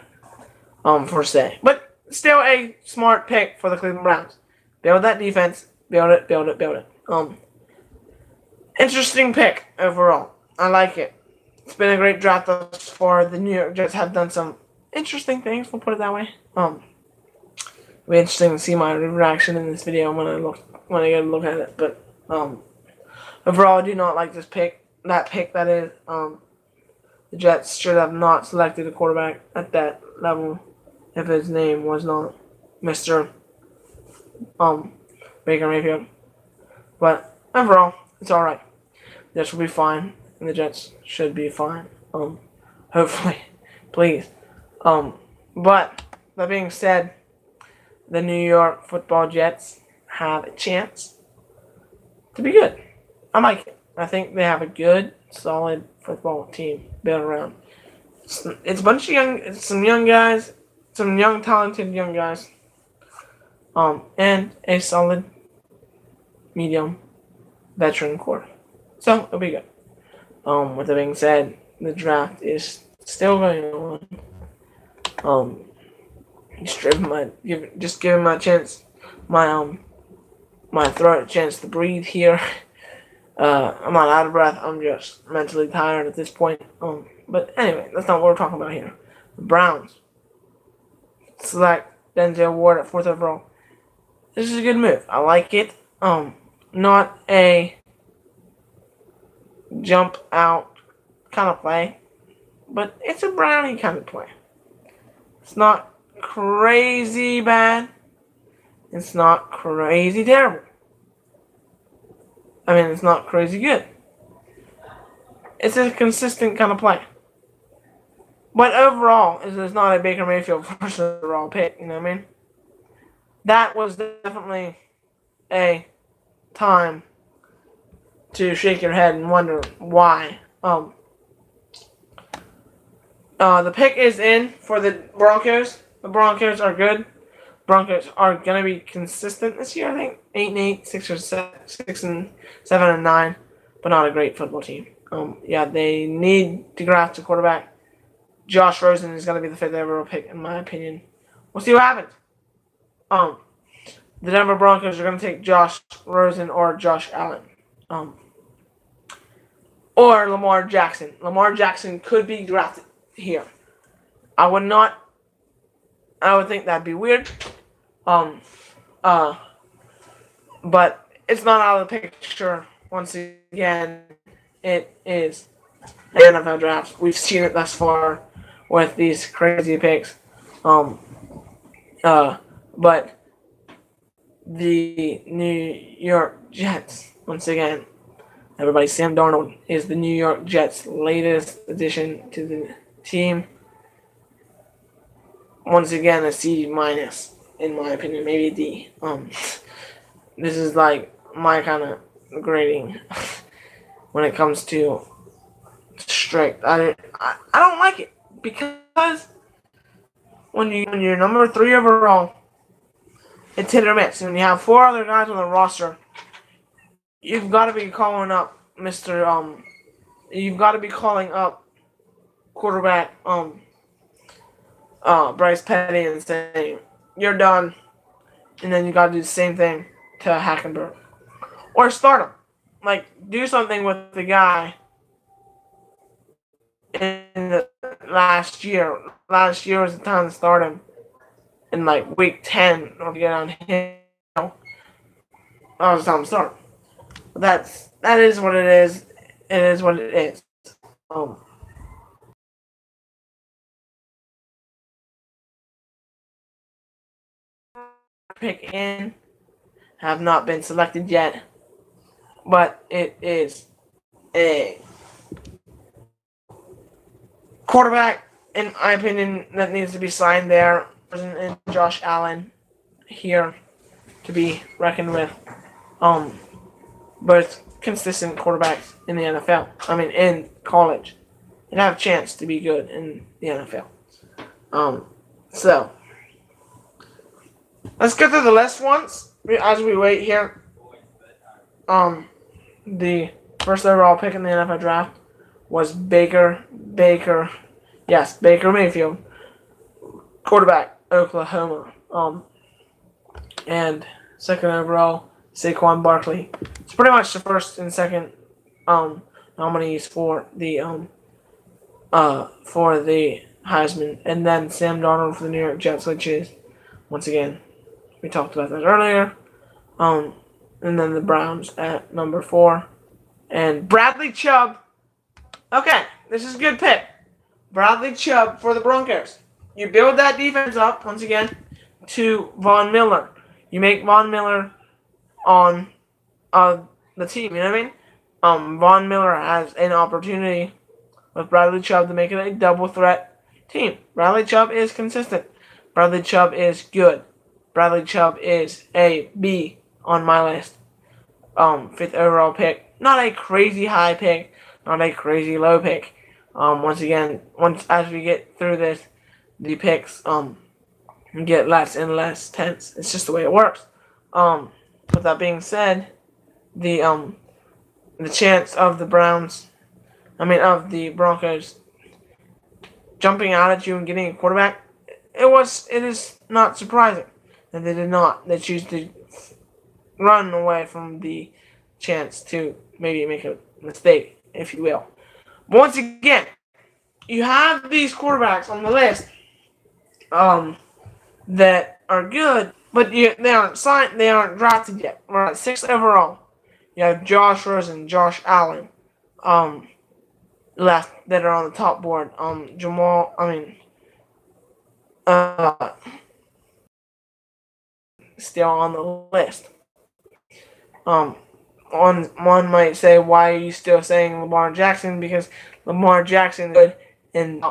per se. But still a smart pick for the Cleveland Browns. Build that defense. Build it. Interesting pick overall. I like it. It's been a great draft thus far. The New York Jets have done some interesting things. We'll put it that way. It'll be interesting to see my reaction in this video when I get a look at it. But overall, I do not like this pick. That is, the Jets should have not selected a quarterback at that level if his name was not Mr. Baker Mayfield. But overall, it's all right. The Jets will be fine, and the Jets should be fine. Hopefully, please. But that being said, the New York Football Jets have a chance to be good. I like it. I think they have a good, solid football team built around. It's a bunch of some young guys, some young, talented young guys, and a solid, medium, veteran core. So it'll be good. With that being said, the draft is still going on. Just giving my chance, my my throat a chance to breathe here. I'm not out of breath. I'm just mentally tired at this point. But anyway, that's not what we're talking about here. The Browns select Denzel Ward at 4th overall. This is a good move. I like it. Not a jump out kind of play, but it's a Brownie kind of play. It's not crazy bad. It's not crazy terrible. I mean, it's not crazy good. It's a consistent kind of play. But overall, it's not a Baker Mayfield first overall pick, you know what I mean? That was definitely a time to shake your head and wonder why. The pick is in for the Broncos. The Broncos are good. Broncos are gonna be consistent this year. I think 8-8, 6-7-9, but not a great football team. Yeah, they need to draft a quarterback. Josh Rosen is gonna be the 5th overall pick, in my opinion. We'll see what happens. The Denver Broncos are gonna take Josh Rosen or Josh Allen, or Lamar Jackson. Lamar Jackson could be drafted here. I would think that'd be weird. But it's not out of the picture. Once again, it is the NFL draft. We've seen it thus far with these crazy picks. But the New York Jets, once again, everybody, Sam Darnold is the New York Jets' latest addition to the team. Once again, a C minus, in my opinion, maybe a D. This is like my kind of grading when it comes to strict. I don't like it because when you're number 3 overall, it's hit or miss. When you have 4 other guys on the roster, you've got to be calling up You've got to be calling up quarterback Bryce Petty and saying you're done, and then you got to do the same thing to Hackenberg or start him. Like, do something with the guy in the last year. Last year was the time to start him in like week 10 or to get on him. That was the time to start. But that is what it is. It is what it is. Pick in have not been selected yet, but it is a quarterback, in my opinion, that needs to be signed there. And Josh Allen here to be reckoned with. Both consistent quarterbacks in the NFL. I mean, in college, and have a chance to be good in the NFL. So let's get through the list once as we wait here. The first overall pick in the NFL draft was Baker Mayfield, quarterback, Oklahoma. And second overall, Saquon Barkley. It's pretty much the first and second nominees for the Heisman, and then Sam Darnold for the New York Jets, which is, once again, we talked about that earlier. And then the Browns at number 4, and Bradley Chubb. Okay, this is a good pick. Bradley Chubb for the Broncos. You build that defense up once again to Von Miller. You make Von Miller on the team, you know what I mean? Von Miller has an opportunity with Bradley Chubb to make it a double threat team. Bradley Chubb is consistent. Bradley Chubb is good. Bradley Chubb is a B on my list. 5th overall pick. Not a crazy high pick. Not a crazy low pick. Once as we get through this, the picks get less and less tense. It's just the way it works. With that being said, the chance of the Broncos jumping out at you and getting a quarterback, it is not surprising that they did not. They choose to run away from the chance to maybe make a mistake, if you will. Once again, you have these quarterbacks on the list that are good, but they aren't signed, they aren't drafted yet. We're at 6 overall. You have Josh Rosen, Josh Allen, um, left that are on the top board. Uh, still on the list. Um, one might say, why are you still saying Lamar Jackson? Because Lamar Jackson is good, and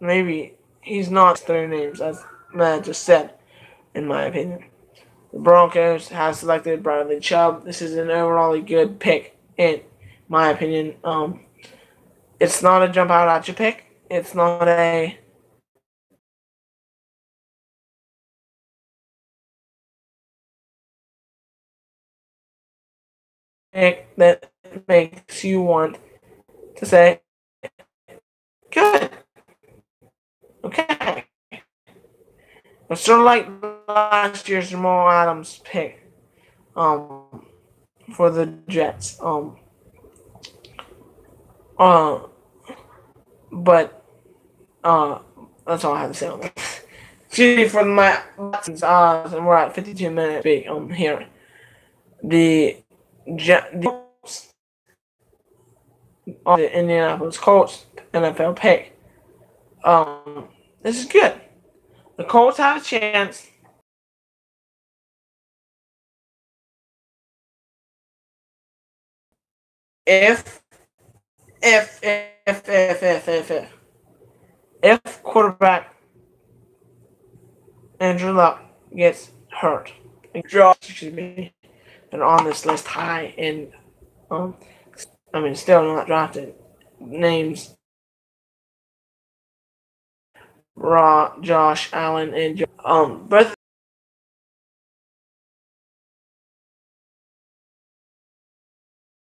maybe he's not 3 names, as Matt just said, in my opinion. The Broncos have selected Bradley Chubb. This is an overall good pick, in my opinion. It's not a jump out at you pick. It's not a pick that makes you want to say, good, okay. It's sort of like last year's Jamal Adams pick for the Jets. Uh, but that's all I have to say on that. Excuse me for my and we're at 52 minutes here. The Indianapolis Colts NFL pick. This is good. The Colts have a chance. If quarterback Andrew Luck gets hurt, excuse me, and on this list high in still not drafted names Josh Allen and both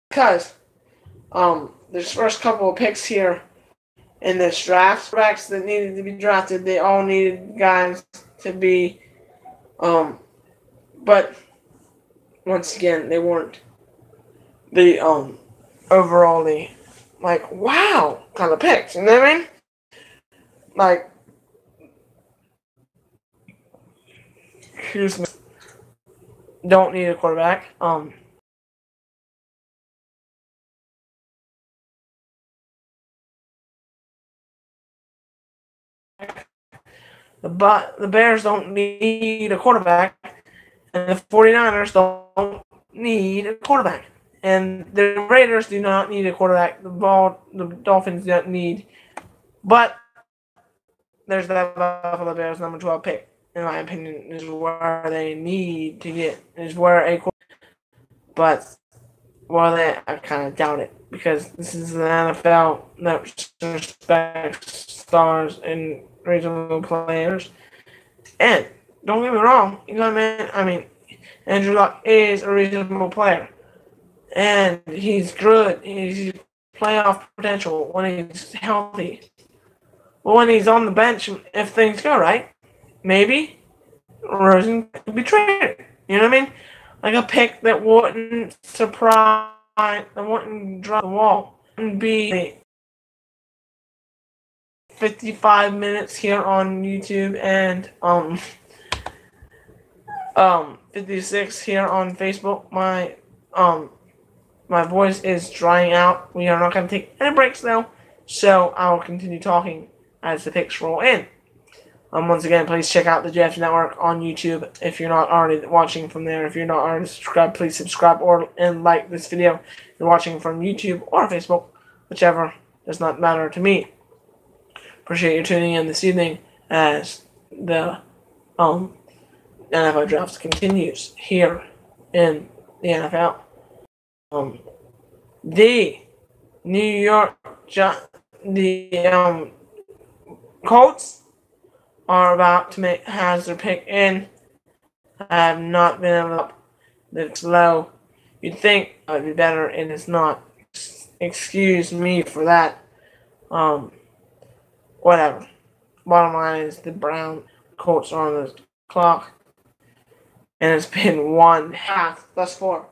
because there's first couple of picks here in this draft. Backs that needed to be drafted, they all needed guys to be but once again they weren't the overall like wow kind of picks. You know what I mean? Like, excuse me, don't need a quarterback. The Bears don't need a quarterback, and the 49ers don't need a quarterback. And the Raiders do not need a quarterback. The Dolphins don't need. But there's that Buffalo Bears number 12 pick, in my opinion, is where they need to get. Is where a but I kind of doubt it because this is an NFL that respects stars and regional players. And don't get me wrong, you know what I mean? Andrew Luck is a reasonable player, and he's good. He's playoff potential when he's healthy. But when he's on the bench, if things go right, maybe Rosen could be traded. You know what I mean? Like a pick that wouldn't surprise, that wouldn't drop the wall, and be 55 minutes here on YouTube and 56 here on Facebook. My voice is drying out. We are not going to take any breaks now, so I will continue talking as the picks roll in. Once again, please check out the Jeff Network on YouTube if you're not already watching from there. If you're not already subscribed, please subscribe and like this video. If you're watching from YouTube or Facebook, whichever, does not matter to me. Appreciate you tuning in this evening as the NFL draft continues here in the NFL. The New York Colts are about to has their pick in. I have not been able to it's low. You'd think it would be better, and it's not. Excuse me for that. Whatever. Bottom line is the Colts are on the clock. and it's been one half thus far.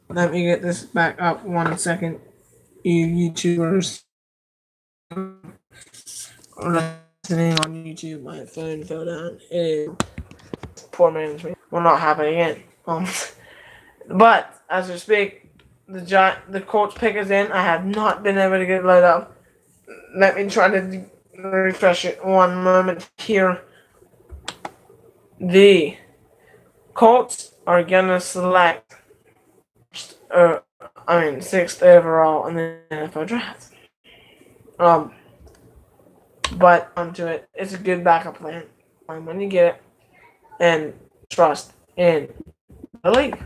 Let me get this back up 1 second. You YouTubers listening on YouTube, my phone fell down. Poor man's me. Will not happen again. But as we speak, the Colts pick is in. I have not been able to get it loaded up. Let me try to refresh it 1 moment here. The Colts are gonna select, sixth overall in the NFL draft. But onto it, it's a good backup plan. When you get it, and trust in the league.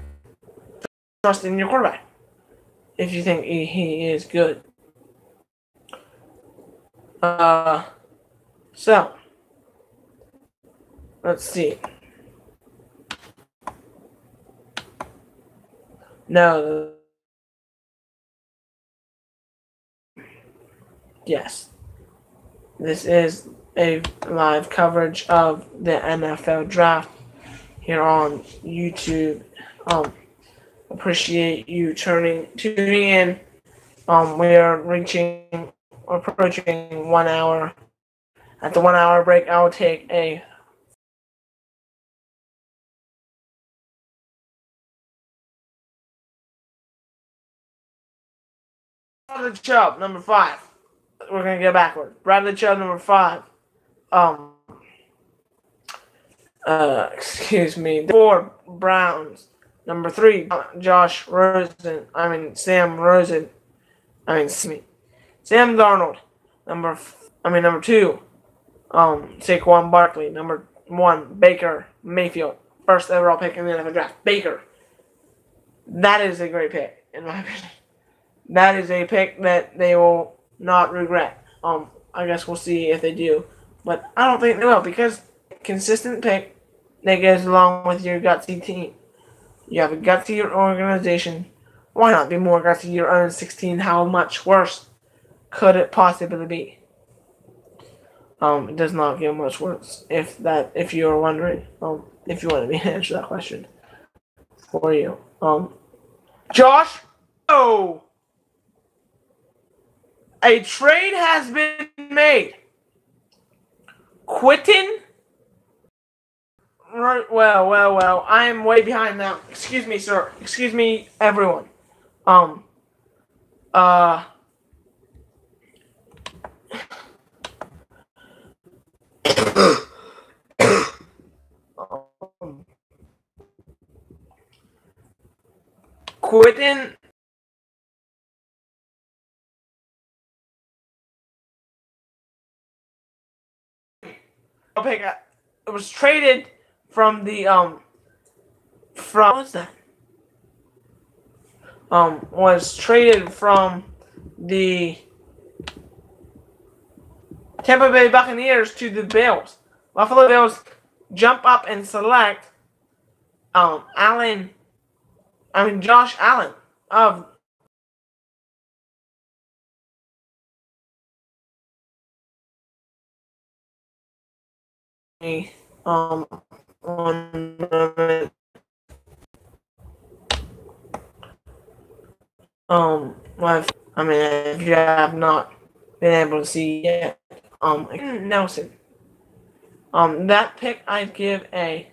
Trust in your quarterback. If you think he is good. So let's see. No. Yes. This is a live coverage of the NFL draft here on YouTube. Appreciate you tuning in. We are approaching 1 hour. At the 1 hour break, I will take a Bradley Chubb, number 5. We're gonna go backward. Bradley Chubb, number 5. Excuse me. 4 Browns. Number 3, Sam Rosen. Sam Darnold. Number 2, Saquon Barkley. Number 1, Baker Mayfield. First overall pick in the NFL draft. Baker. That is a great pick, in my opinion. That is a pick that they will not regret. I guess we'll see if they do. But I don't think they will, because consistent pick that goes along with your gutsy team. You have a gutsy organization. Why not be more gutsy your own 16? How much worse could it possibly be? It does not get much worse. If you are wondering, if you want me to answer that question for you, Josh. Oh, a trade has been made. Quentin. Well. I am way behind now. Excuse me, sir. Excuse me, everyone. Quentin. It was traded from the from what was that? Was traded from the Tampa Bay Buccaneers to the Bills. Buffalo Bills jump up and select Josh Allen of one moment. If you have not been able to see yet, Nelson. That pick I'd give a,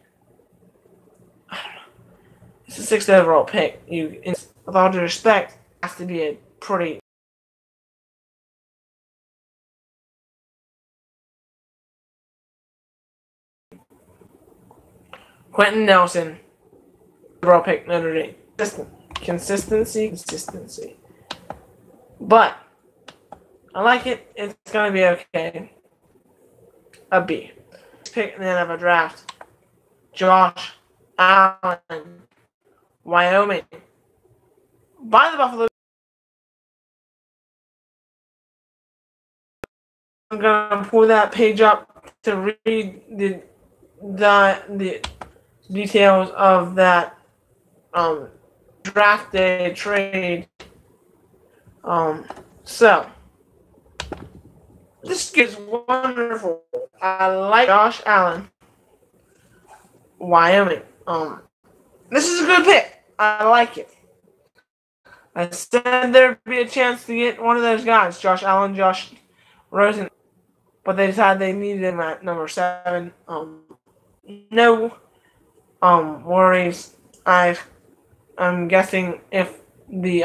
I don't know, it's a 6th overall pick. With all due respect, has to be a pretty. Quentin Nelson, overall pick, Notre Dame. Consistency. But I like it. It's gonna be okay. A B. Pick in the NFL draft. Josh Allen, Wyoming. By the Buffalo. I'm gonna pull that page up to read the details of that draft day trade So this is wonderful. I like Josh Allen, Wyoming. This is a good pick. I like it. I said there'd be a chance to get one of those guys, Josh Allen, Josh Rosen, but they decided they needed him at number 7. No, worries. I'm guessing if the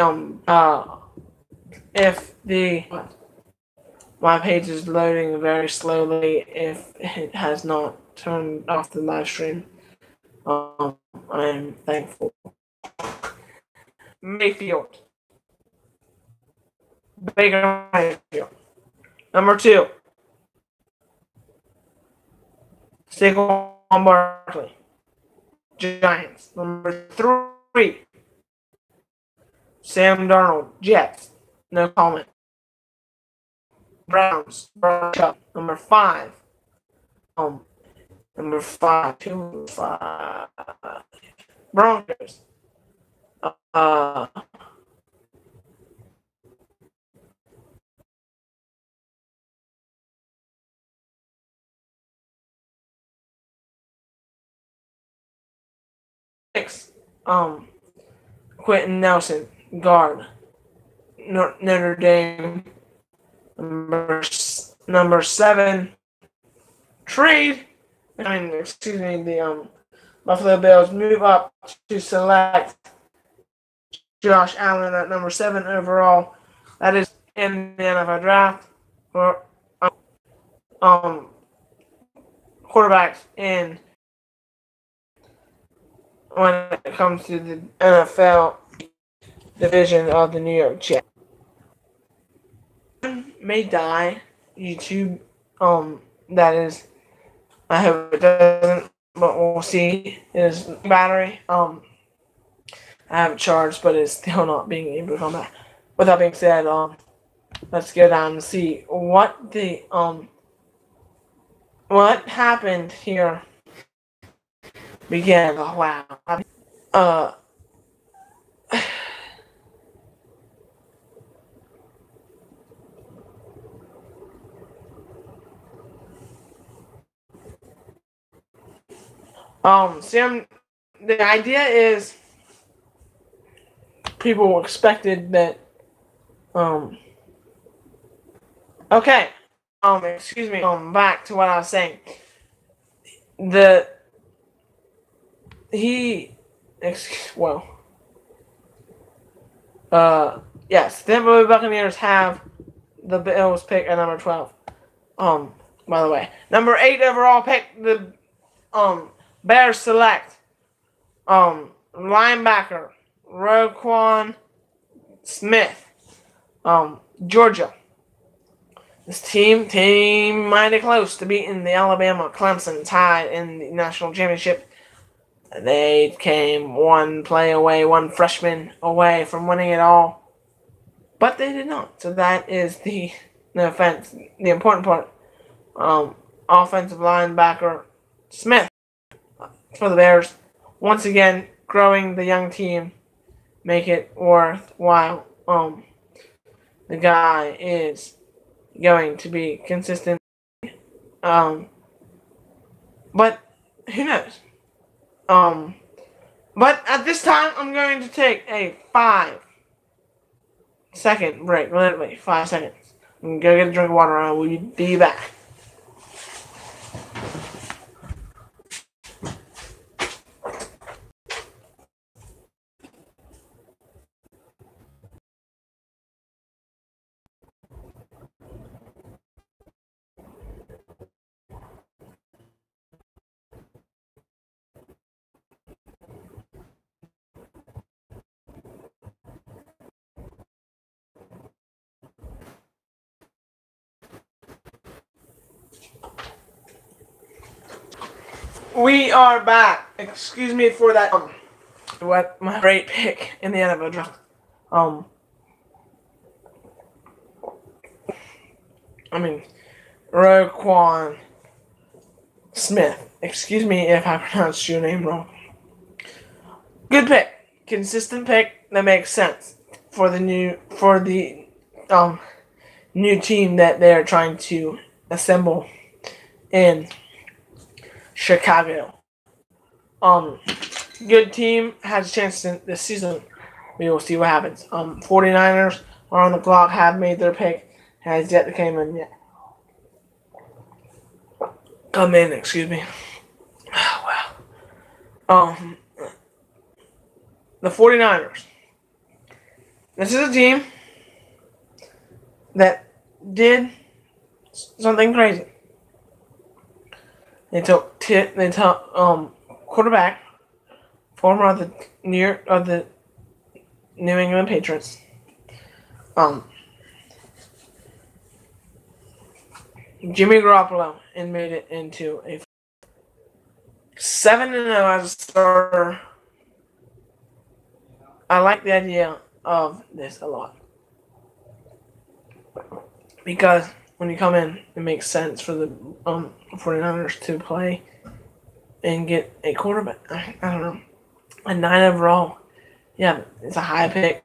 my page is loading very slowly, if it has not turned off the live stream, I'm thankful. Mayfield. Baker Mayfield. Number 2. Saquon Barkley. Giants. Number 3. Sam Darnold. Jets. No comment. Browns. Number 5. Number 5. 5. Broncos. Six. Quentin Nelson, guard. Notre Dame. Number 7. Trade. The Buffalo Bills move up to select Josh Allen at number 7 overall. That is in the NFL draft for quarterbacks in when it comes to the NFL division of the New York Jets. May die. YouTube. That is. I hope it doesn't, but we'll see. It is battery. I have it charged, but it's still not being able to come back. With that being said, let's go down and see what the what happened here. Began. Oh, wow. Sam, the idea is people expected that, okay, excuse me, back to what I was saying. Yes, the Tampa Bay Buccaneers have the Bills pick at number 12. By the way, number 8 overall pick, the Bears select linebacker Roquan Smith, Georgia. This team mighty close to beating the Alabama Clemson Tide in the national championship. They came one play away, one freshman away from winning it all, but they did not. So that is the important part. Offensive linebacker Smith for the Bears. Once again, growing the young team, make it worthwhile. The guy is going to be consistent. But who knows? But at this time, I'm going to take a 5-second break. Literally, 5 seconds. I'm going to go get a drink of water and I will be back. We are back. Excuse me for that. What my great pick in the NFL draft. Roquan Smith. Excuse me if I pronounced your name wrong. Good pick. Consistent pick that makes sense for the um new team that they're trying to assemble in Chicago. Um, Good team has a chance this season. We will see what happens. 49ers are on the clock, have made their pick, has yet to come in, excuse me. Wow. The 49ers. This is a team that did something crazy. They took quarterback, former of the New England Patriots. Jimmy Garoppolo and made it into a 7-0 as a starter. I like the idea of this a lot because when you come in, it makes sense for the 49ers to play and get a quarterback. I don't know, a 9 overall. Yeah, it's a high pick.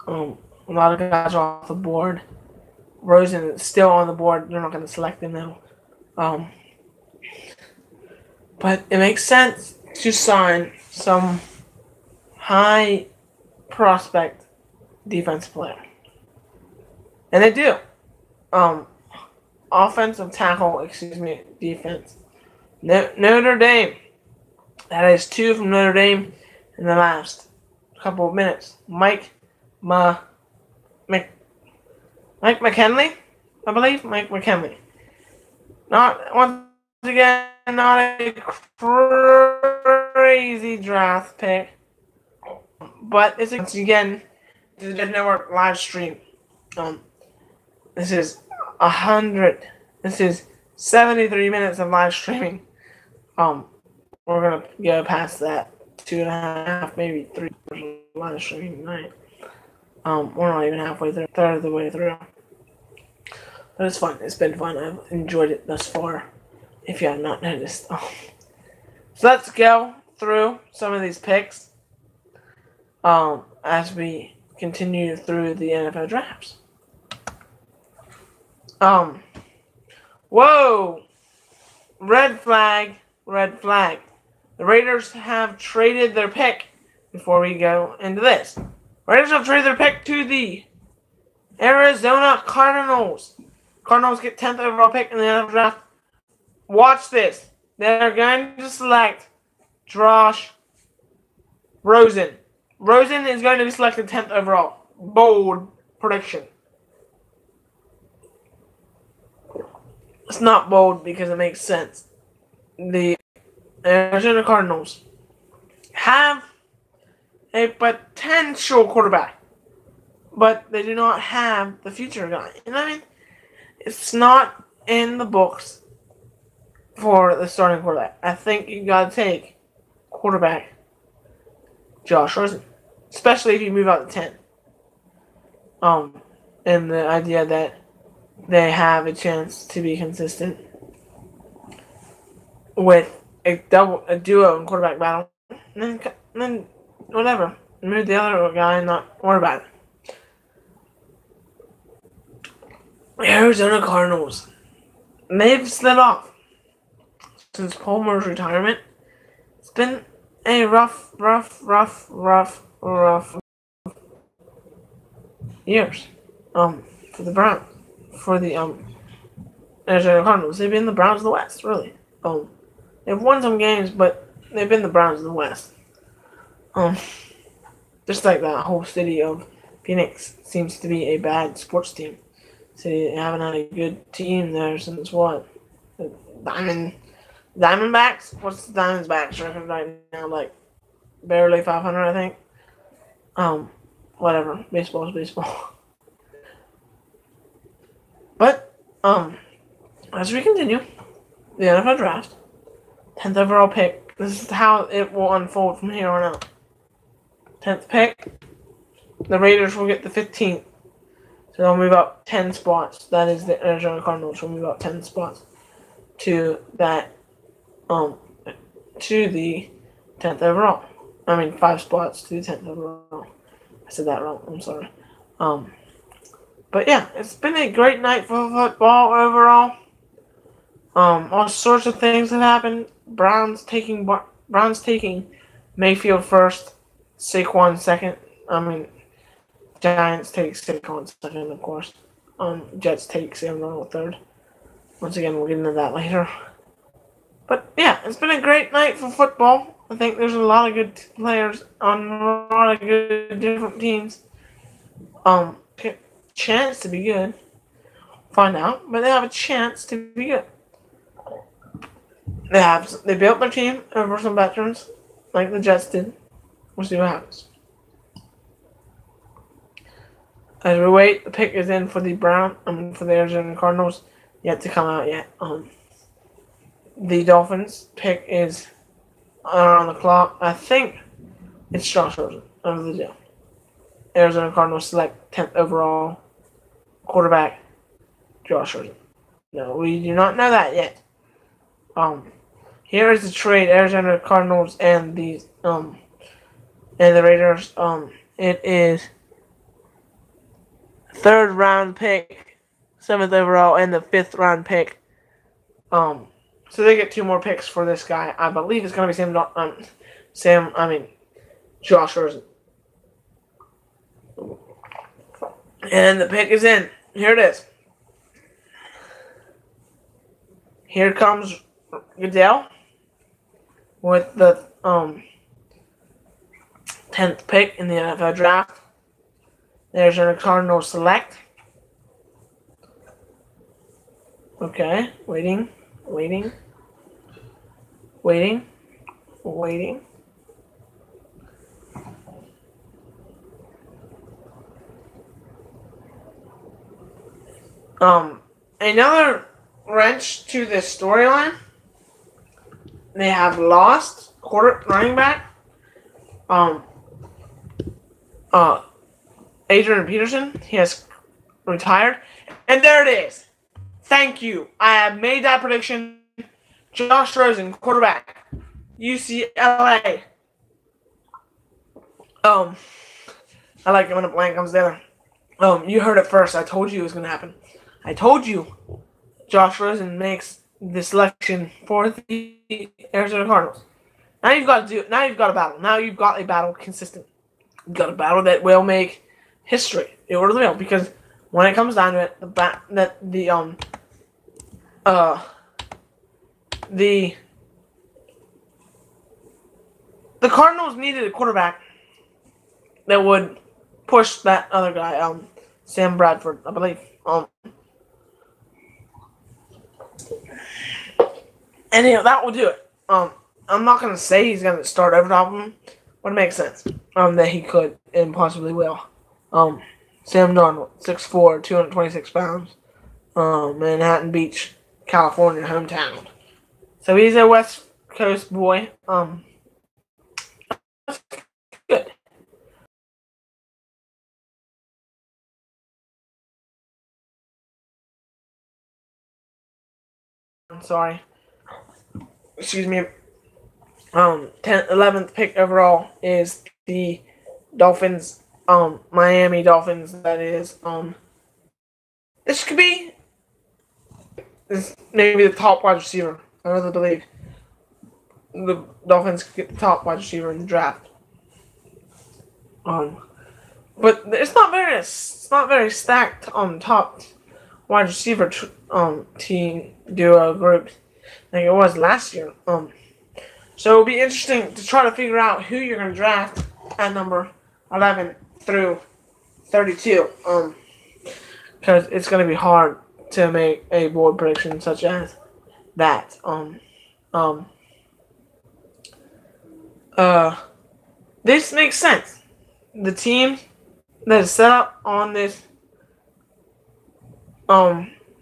A lot of guys are off the board. Rosen is still on the board. They're not going to select him now. But it makes sense to sign some high prospect defensive player. And they do. Offensive tackle, defense. Notre Dame. That is 2 from Notre Dame in the last couple of minutes. Mike McKinley, I believe. Mike McKinley. Once again, not a crazy draft pick, but it's once again the Dead Network live stream. This is 73 minutes of live streaming. We're gonna go past that 2.5, maybe 3 hours of live streaming tonight. We're not even halfway through, third of the way through. But it's fun. It's been fun. I've enjoyed it thus far, if you have not noticed. So let's go through some of these picks as we continue through the NFL drafts. Whoa! Red flag. The Raiders have traded their pick before we go into this. Raiders have traded their pick to the Arizona Cardinals. Cardinals get 10th overall pick in the NFL draft. Watch this. They're going to select Josh Rosen. Rosen is going to be selected 10th overall. Bold prediction. It's not bold because it makes sense. The Arizona Cardinals have a potential quarterback, but they do not have the future guy. You know what I mean? It's not in the books for the starting quarterback. I think you gotta take quarterback Josh Rosen, especially if you move out to 10. And the idea that they have a chance to be consistent with a duo in quarterback battle, and then whatever, move the other guy and not worry about it. Arizona Cardinals. They've slid off since Palmer's retirement. It's been a rough years. For the Browns. For the Arizona Cardinals. They've been the Browns of the West, really. They've won some games, but they've been the Browns of the West. Just like that whole city of Phoenix seems to be a bad sports team. They haven't had a good team there since what? The Diamondbacks? What's the Diamondbacks record right now? Like barely 500, I think. Whatever. Baseball is baseball. But as we continue the NFL draft, 10th overall pick. This is how it will unfold from here on out. 10th pick. The Raiders will get the 15th. So they'll move up 10 spots. That is the Arizona Cardinals will move up 10 spots to that, to the 10th overall. 5 spots to the 10th overall. I said that wrong. I'm sorry. But yeah, it's been a great night for football overall. All sorts of things have happened. Browns taking Mayfield first, Saquon second. I mean, Giants take Saquon second, of course. Jets take Sam Darnold third. Once again, we'll get into that later. But yeah, it's been a great night for football. I think there's a lot of good players on a lot of good different teams. Um, chance to be good. Find out, but they have a chance to be good. They built their team over some veterans, like the Jets did. We'll see what happens. As we wait, the pick is in for for the Arizona Cardinals, yet to come out yet. The Dolphins pick is on the clock. I think it's Josh Rosen of the deal. Arizona Cardinals select 10th overall quarterback Josh Rosen. No, we do not know that yet. Here is the trade: Arizona Cardinals and the Raiders. It is third round pick, 7th overall, and the 5th round pick. So they get 2 more picks for this guy. I believe it's gonna be Josh Rosen. And the pick is in. Here it is. Here comes Goodell with the 10th pick in the NFL draft. There's a Cardinals select. Okay, waiting. Another wrench to this storyline. They have lost running back. Adrian Peterson. He has retired, and there it is. Thank you. I have made that prediction. Josh Rosen, quarterback, UCLA. I like it when a blank comes there. You heard it first. I told you it was going to happen. I told you Josh Rosen makes the selection for the Arizona Cardinals. Now you've got to do it. Now you've got a battle. Now you've got a battle consistent. You've got a battle that will make history. It really will, because when it comes down to it, the Cardinals needed a quarterback that would push that other guy, Sam Bradford, I believe. And that will do it. I'm not gonna say he's gonna start over top of him, but it makes sense. That he could and possibly will. Sam Darnold, 6'4", 226 pounds. Manhattan Beach, California, hometown. So he's a West Coast boy. Good. I'm sorry. Excuse me. 11th pick overall is the Dolphins. Miami Dolphins. That is. This could be. This maybe the top wide receiver. I really believe the Dolphins get the top wide receiver in the draft. But it's not very stacked on top wide receiver team duo group like it was last year. So it'll be interesting to try to figure out who you're gonna draft at number 11 through 32. Because it's gonna be hard to make a bold prediction such as that. This makes sense. The team that is set up on this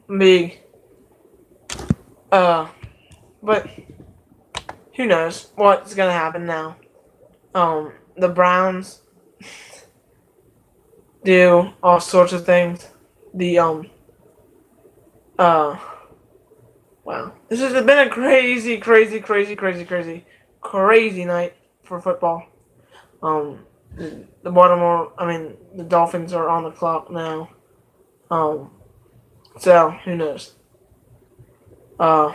league, but who knows what's gonna happen now. The Browns do all sorts of things. Wow. This has been a crazy night for football. The Dolphins are on the clock now. Um, so who knows? Uh,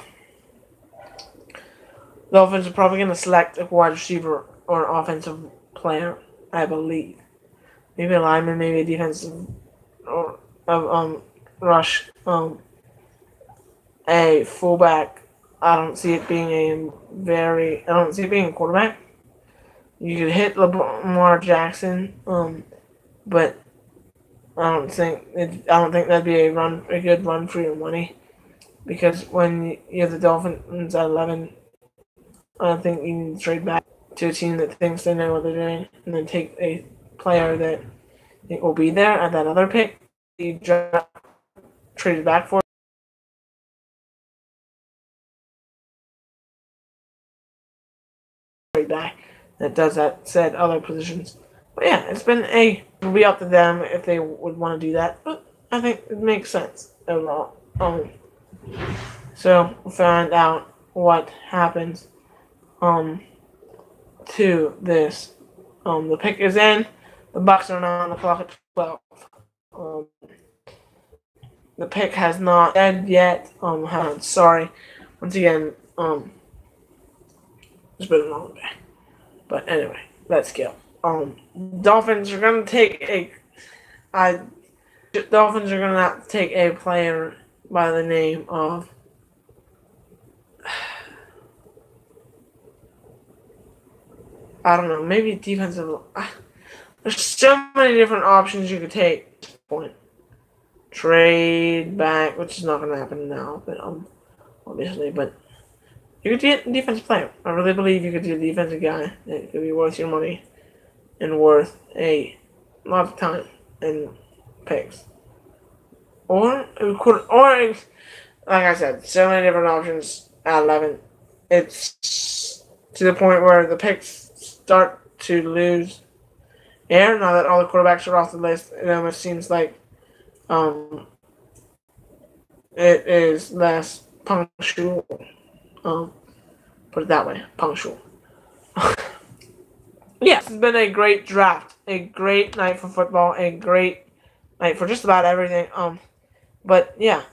the Dolphins are probably going to select a wide receiver or an offensive player, I believe. Maybe a lineman, maybe a defensive or rush. A fullback. I don't see it being I don't see it being a quarterback. You could hit Lamar Jackson, but I don't think that'd be a good run for your money. Because when you have the Dolphins at 11, I don't think you need to trade back to a team that thinks they know what they're doing, and then take a player that it will be there at that other pick you traded back for. Trade back that does that said other positions. But yeah, it'll be up to them if they would want to do that. But I think it makes sense overall. So we'll find out what happens to this. The pick is in. The Bucks are now on the clock at 12. Um, the pick has not said yet. Sorry. Once again, it's been a long day. But anyway, let's go. Dolphins are gonna take Dolphins are gonna take a player by the name of I don't know, maybe defensive. There's so many different options you could take at this point. Trade back, which is not going to happen now, but obviously, but you could get a defensive player. I really believe you could get a defensive guy that could be worth your money and worth a lot of time and picks. Or like I said, so many different options at 11. It's to the point where the picks start to lose air now that all the quarterbacks are off the list. It almost seems like it is less punctual. Put it that way, punctual. Yes, it's been a great draft, a great night for football, a great night for just about everything. But yeah,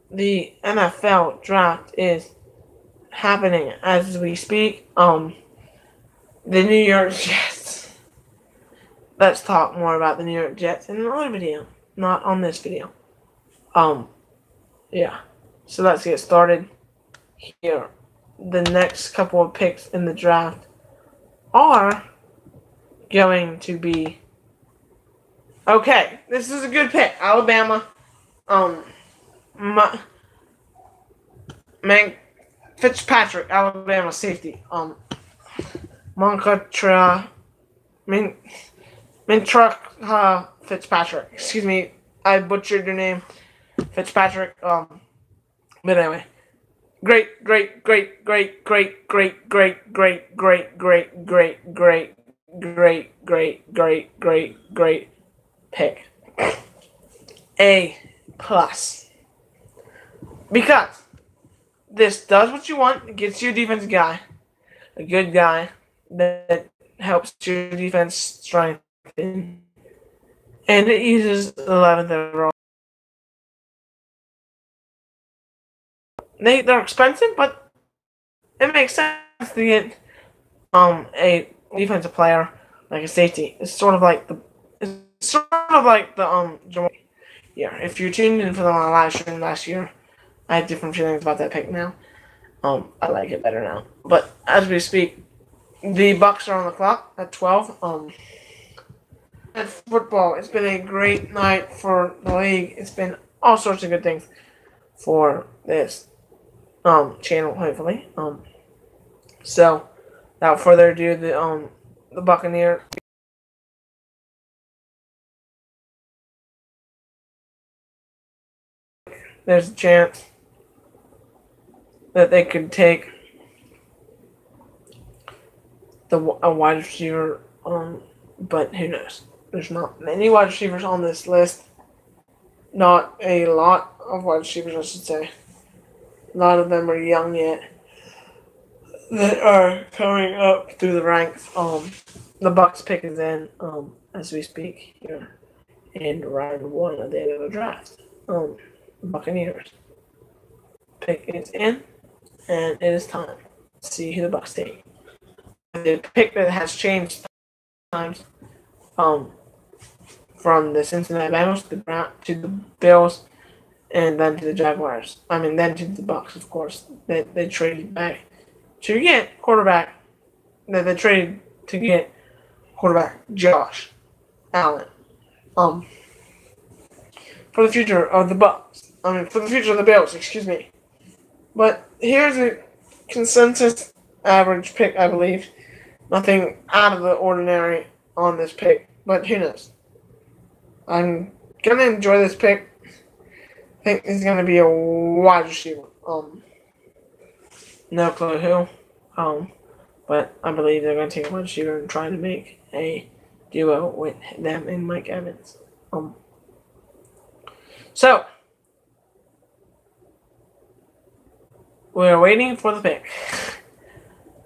the NFL draft is happening as we speak. The New York Jets. Let's talk more about the New York Jets in another video, not on this video. Yeah. So let's get started here. The next couple of picks in the draft are going to be okay. This is a good pick. Alabama. Fitzpatrick, Alabama safety. Mintra Fitzpatrick. Excuse me, I butchered your name, Fitzpatrick. But anyway, great pick. A plus. Because this does what you want. It gets you a defensive guy. A good guy that helps your defense strengthen. And it uses 11th overall. They're expensive, but it makes sense to get a defensive player like a safety. It's sort of like the Jamal. Yeah, if you tuned in for the live stream last year, I have different feelings about that pick now. I like it better now. But as we speak, the Bucks are on the clock at 12. At football, it's been a great night for the league. It's been all sorts of good things for this channel, hopefully. So without further ado, the Buccaneers. There's a chance that they could take a wide receiver, but who knows? There's not many wide receivers on this list. Not a lot of wide receivers, I should say. A lot of them are young yet that are coming up through the ranks. The Bucks pick is in as we speak here in round 1 of the NFL draft. Buccaneers. Pick is in, and it is time to see who the Bucs take. The pick that has changed times, from the Cincinnati Bengals to the Bills, and then to the Jaguars. Then to the Bucs, of course. They traded back to get quarterback. They traded to get quarterback Josh Allen. For the future of the Bucs. For the future of the Bills. Excuse me. But here's a consensus average pick, I believe. Nothing out of the ordinary on this pick, but who knows? I'm gonna enjoy this pick. I think it's gonna be a wide receiver. No clue who. But I believe they're gonna take a wide receiver and try to make a duo with them and Mike Evans. So we're waiting for the pick.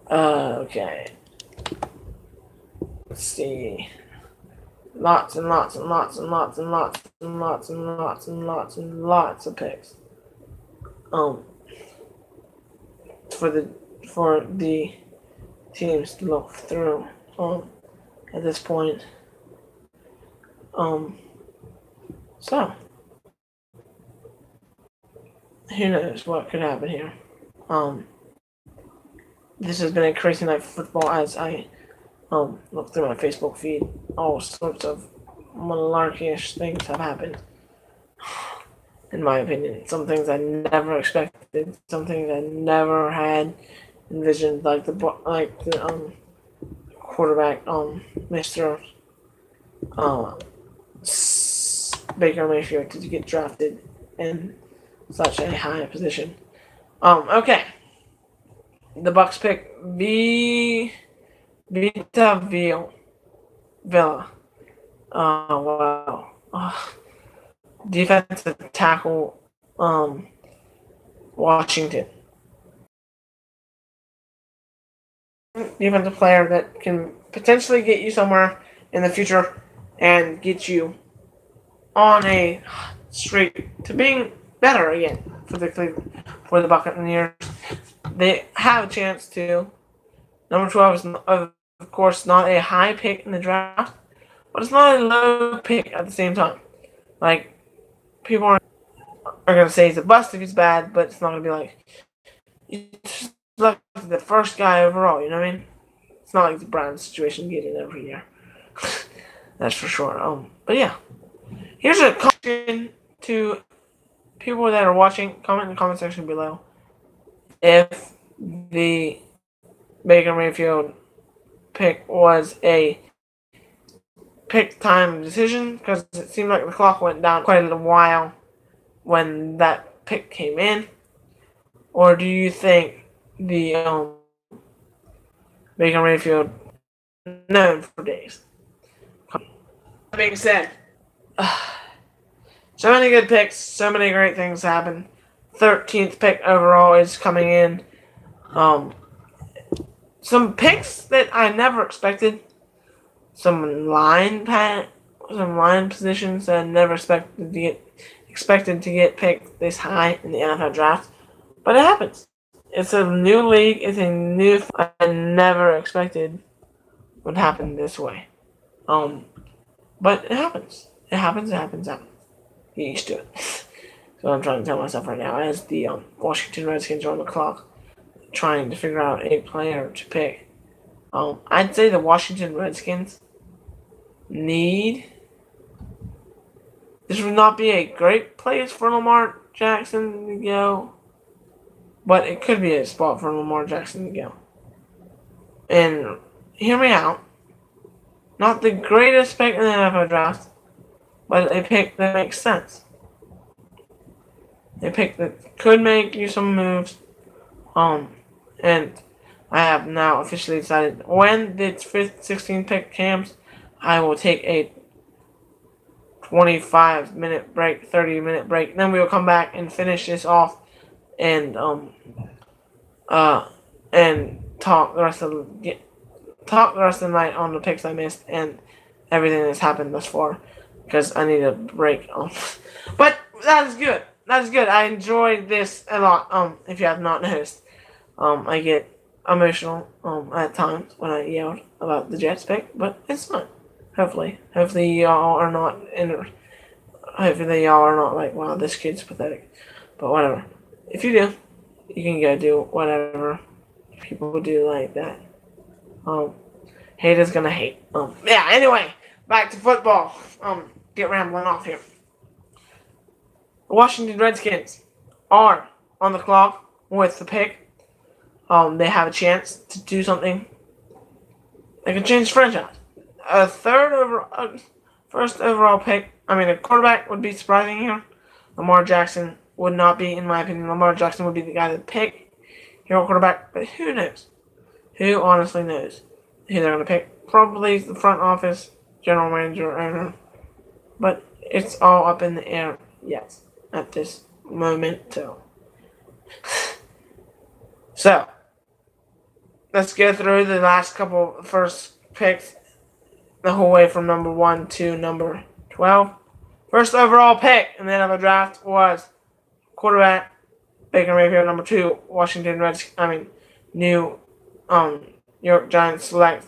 Okay. Let's see. Lots and lots and lots and lots and lots and lots and lots and lots and lots of picks. For the teams to look through. At this point. So who knows what could happen here. This has been a crazy night for football as I look through my Facebook feed. All sorts of malarkey-ish things have happened. In my opinion, some things I never expected, some things I never had envisioned, like the quarterback, Mr. Baker Mayfield to get drafted in such a high position. Okay. The Bucs pick Vita Villa. Oh, wow. Defensive tackle, Washington. Defensive player that can potentially get you somewhere in the future and get you on a streak to being better again for the Buccaneers. They have a chance to. Number 12 is, of course, not a high pick in the draft, but it's not a low pick at the same time. Like, people are going to say he's a bust if he's bad, but it's not going to be like, he's like the first guy overall, you know what I mean? It's not like the Browns situation you get in every year. That's for sure. But yeah. Here's a question to people that are watching. Comment in the comment section below. If the Baker Mayfield pick was a pick time decision, because it seemed like the clock went down quite a while when that pick came in, or do you think the Baker Mayfield known for days? That being said, so many good picks, so many great things happen. 13th pick overall is coming in. Some picks that I never expected. Some line positions that I never expected to get picked this high in the NFL draft. But it happens. It's a new league. It's a new thing I never expected would happen this way. But it happens. It happens. Get used to it. So I'm trying to tell myself right now, as the Washington Redskins are on the clock, trying to figure out a player to pick. I'd say the Washington Redskins need. This would not be a great place for Lamar Jackson to go, but it could be a spot for Lamar Jackson to go. And hear me out. Not the greatest pick in the NFL draft, but a pick that makes sense. A pick that could make you some moves. And I have now officially decided when the 16th pick comes, I will take a 25-minute break, 30-minute break. Then we will come back and finish this off, and talk the rest of the night on the picks I missed and everything that's happened thus far. because I need a break. But that is good. That is good. I enjoy this a lot. If you have not noticed, I get emotional at times when I yell about the Jets pick, but it's fun. Hopefully y'all are not in. Hopefully y'all are not like, wow, this kid's pathetic. But whatever. If you do, you can go do whatever people do like that. Um, haters gonna hate. Yeah. Anyway, back to football. Get rambling off here. The Washington Redskins are on the clock with the pick. They have a chance to do something. They can change the franchise. First overall pick. I mean, a quarterback would be surprising here. Lamar Jackson would not be, in my opinion. Lamar Jackson would be the guy to pick hero quarterback, but who knows? Who honestly knows who they're going to pick? Probably the front office, general manager, owner. But it's all up in the air, yes, at this moment. So, let's go through the last couple first picks, the whole way from number 1 to number 12. First overall pick in the NFL draft was quarterback Baker Mayfield. Number 2, Washington Redskins. New New York Giants select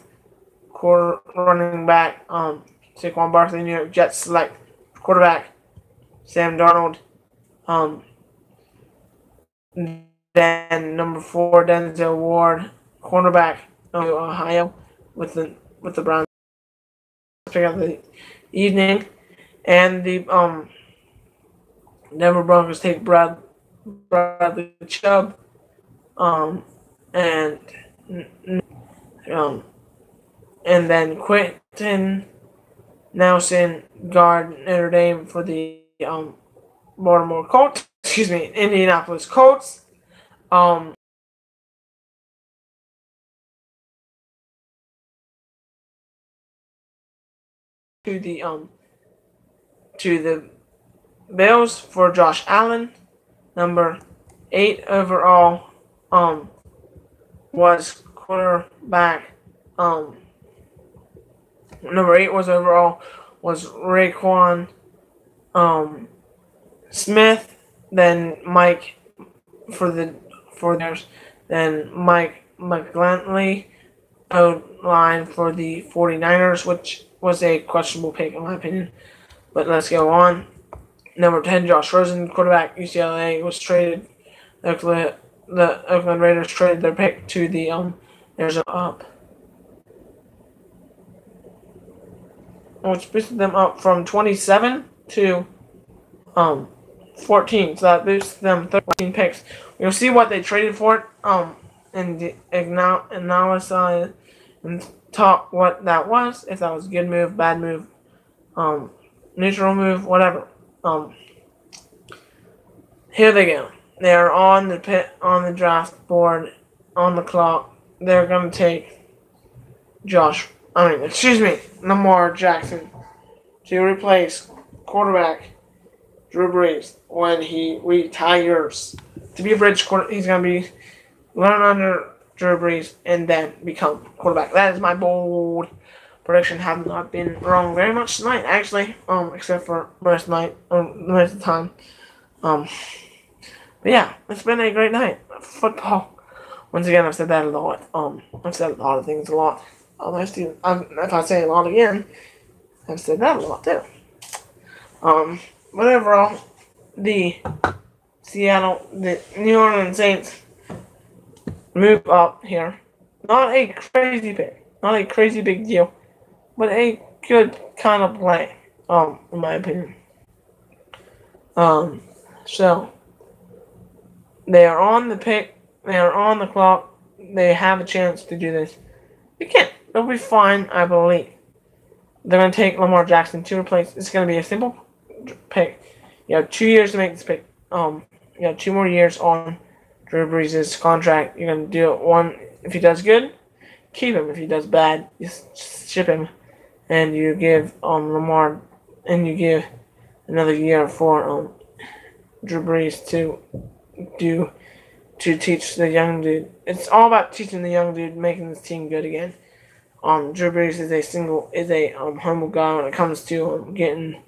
running back Saquon Barkley. New York Jets select quarterback Sam Darnold. Then number 4, Denzel Ward, cornerback Ohio, with the Browns pick of the evening, and the Denver Broncos take Bradley Chubb, and then Quentin Nelson, guard Notre Dame for the Baltimore Colts. Excuse me, Indianapolis Colts. To the Bills for Josh Allen. Number 8 overall was quarterback. Number 8 was overall was Raekwon Smith. Then Mike then Mike McGlinchey line for the 49ers, which was a questionable pick in my opinion. But let's go on. Number 10, Josh Rosen, quarterback UCLA, was traded. The Oakland Raiders traded their pick to the Arizona which boosted them up from 27 to 14. So that boosted them 13 picks. You'll see what they traded for it in the analysis and talk what that was, if that was a good move, bad move, neutral move, whatever. Here they go. They are on the draft board, on the clock. They're gonna take Lamar Jackson to replace quarterback Drew Brees when he retires. To be a bridge quarterback, he's gonna be learn under Drew Brees and then become quarterback. That is my bold prediction. Have not been wrong very much tonight, actually. Except for most of the time. But yeah, it's been a great night. Football. Once again, I've said that a lot. I've said a lot of things a lot. If I say a lot again, I've said that a lot too. But overall, the New Orleans Saints move up here. Not a crazy pick, not a crazy big deal, but a good kind of play. In my opinion. So they are on the pick. They are on the clock. They have a chance to do this. They can. They'll be fine, I believe. They're going to take Lamar Jackson to replace. It's going to be a simple pick. You have 2 years to make this pick. You have 2 more years on Drew Brees' contract. You're going to do it one. If he does good, keep him. If he does bad, you ship him. And you give Lamar, and you give another year for Drew Brees to teach the young dude. It's all about teaching the young dude, making this team good again. Drew Brees is a humble guy when it comes to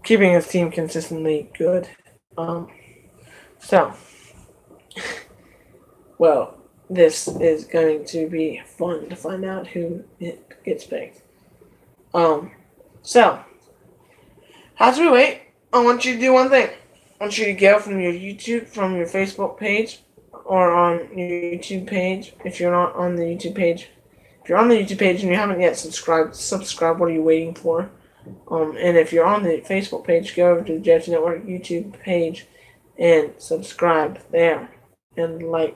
keeping his team consistently good. So, well, this is going to be fun to find out who gets picked. So, as we wait, I want you to do one thing. I want you to go from your Facebook page, or on your YouTube page. If you're not on the YouTube page, if you're on the YouTube page and you haven't yet subscribed. What are you waiting for? And if you're on the Facebook page, go over to the JFC Network YouTube page and subscribe there, and like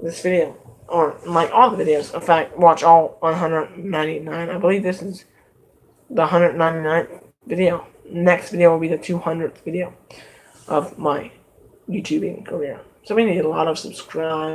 this video, or like all the videos. In fact, watch all 199. I believe this is the 199th video. Next video will be the 200th video of my YouTubing career. So we need a lot of subscribers.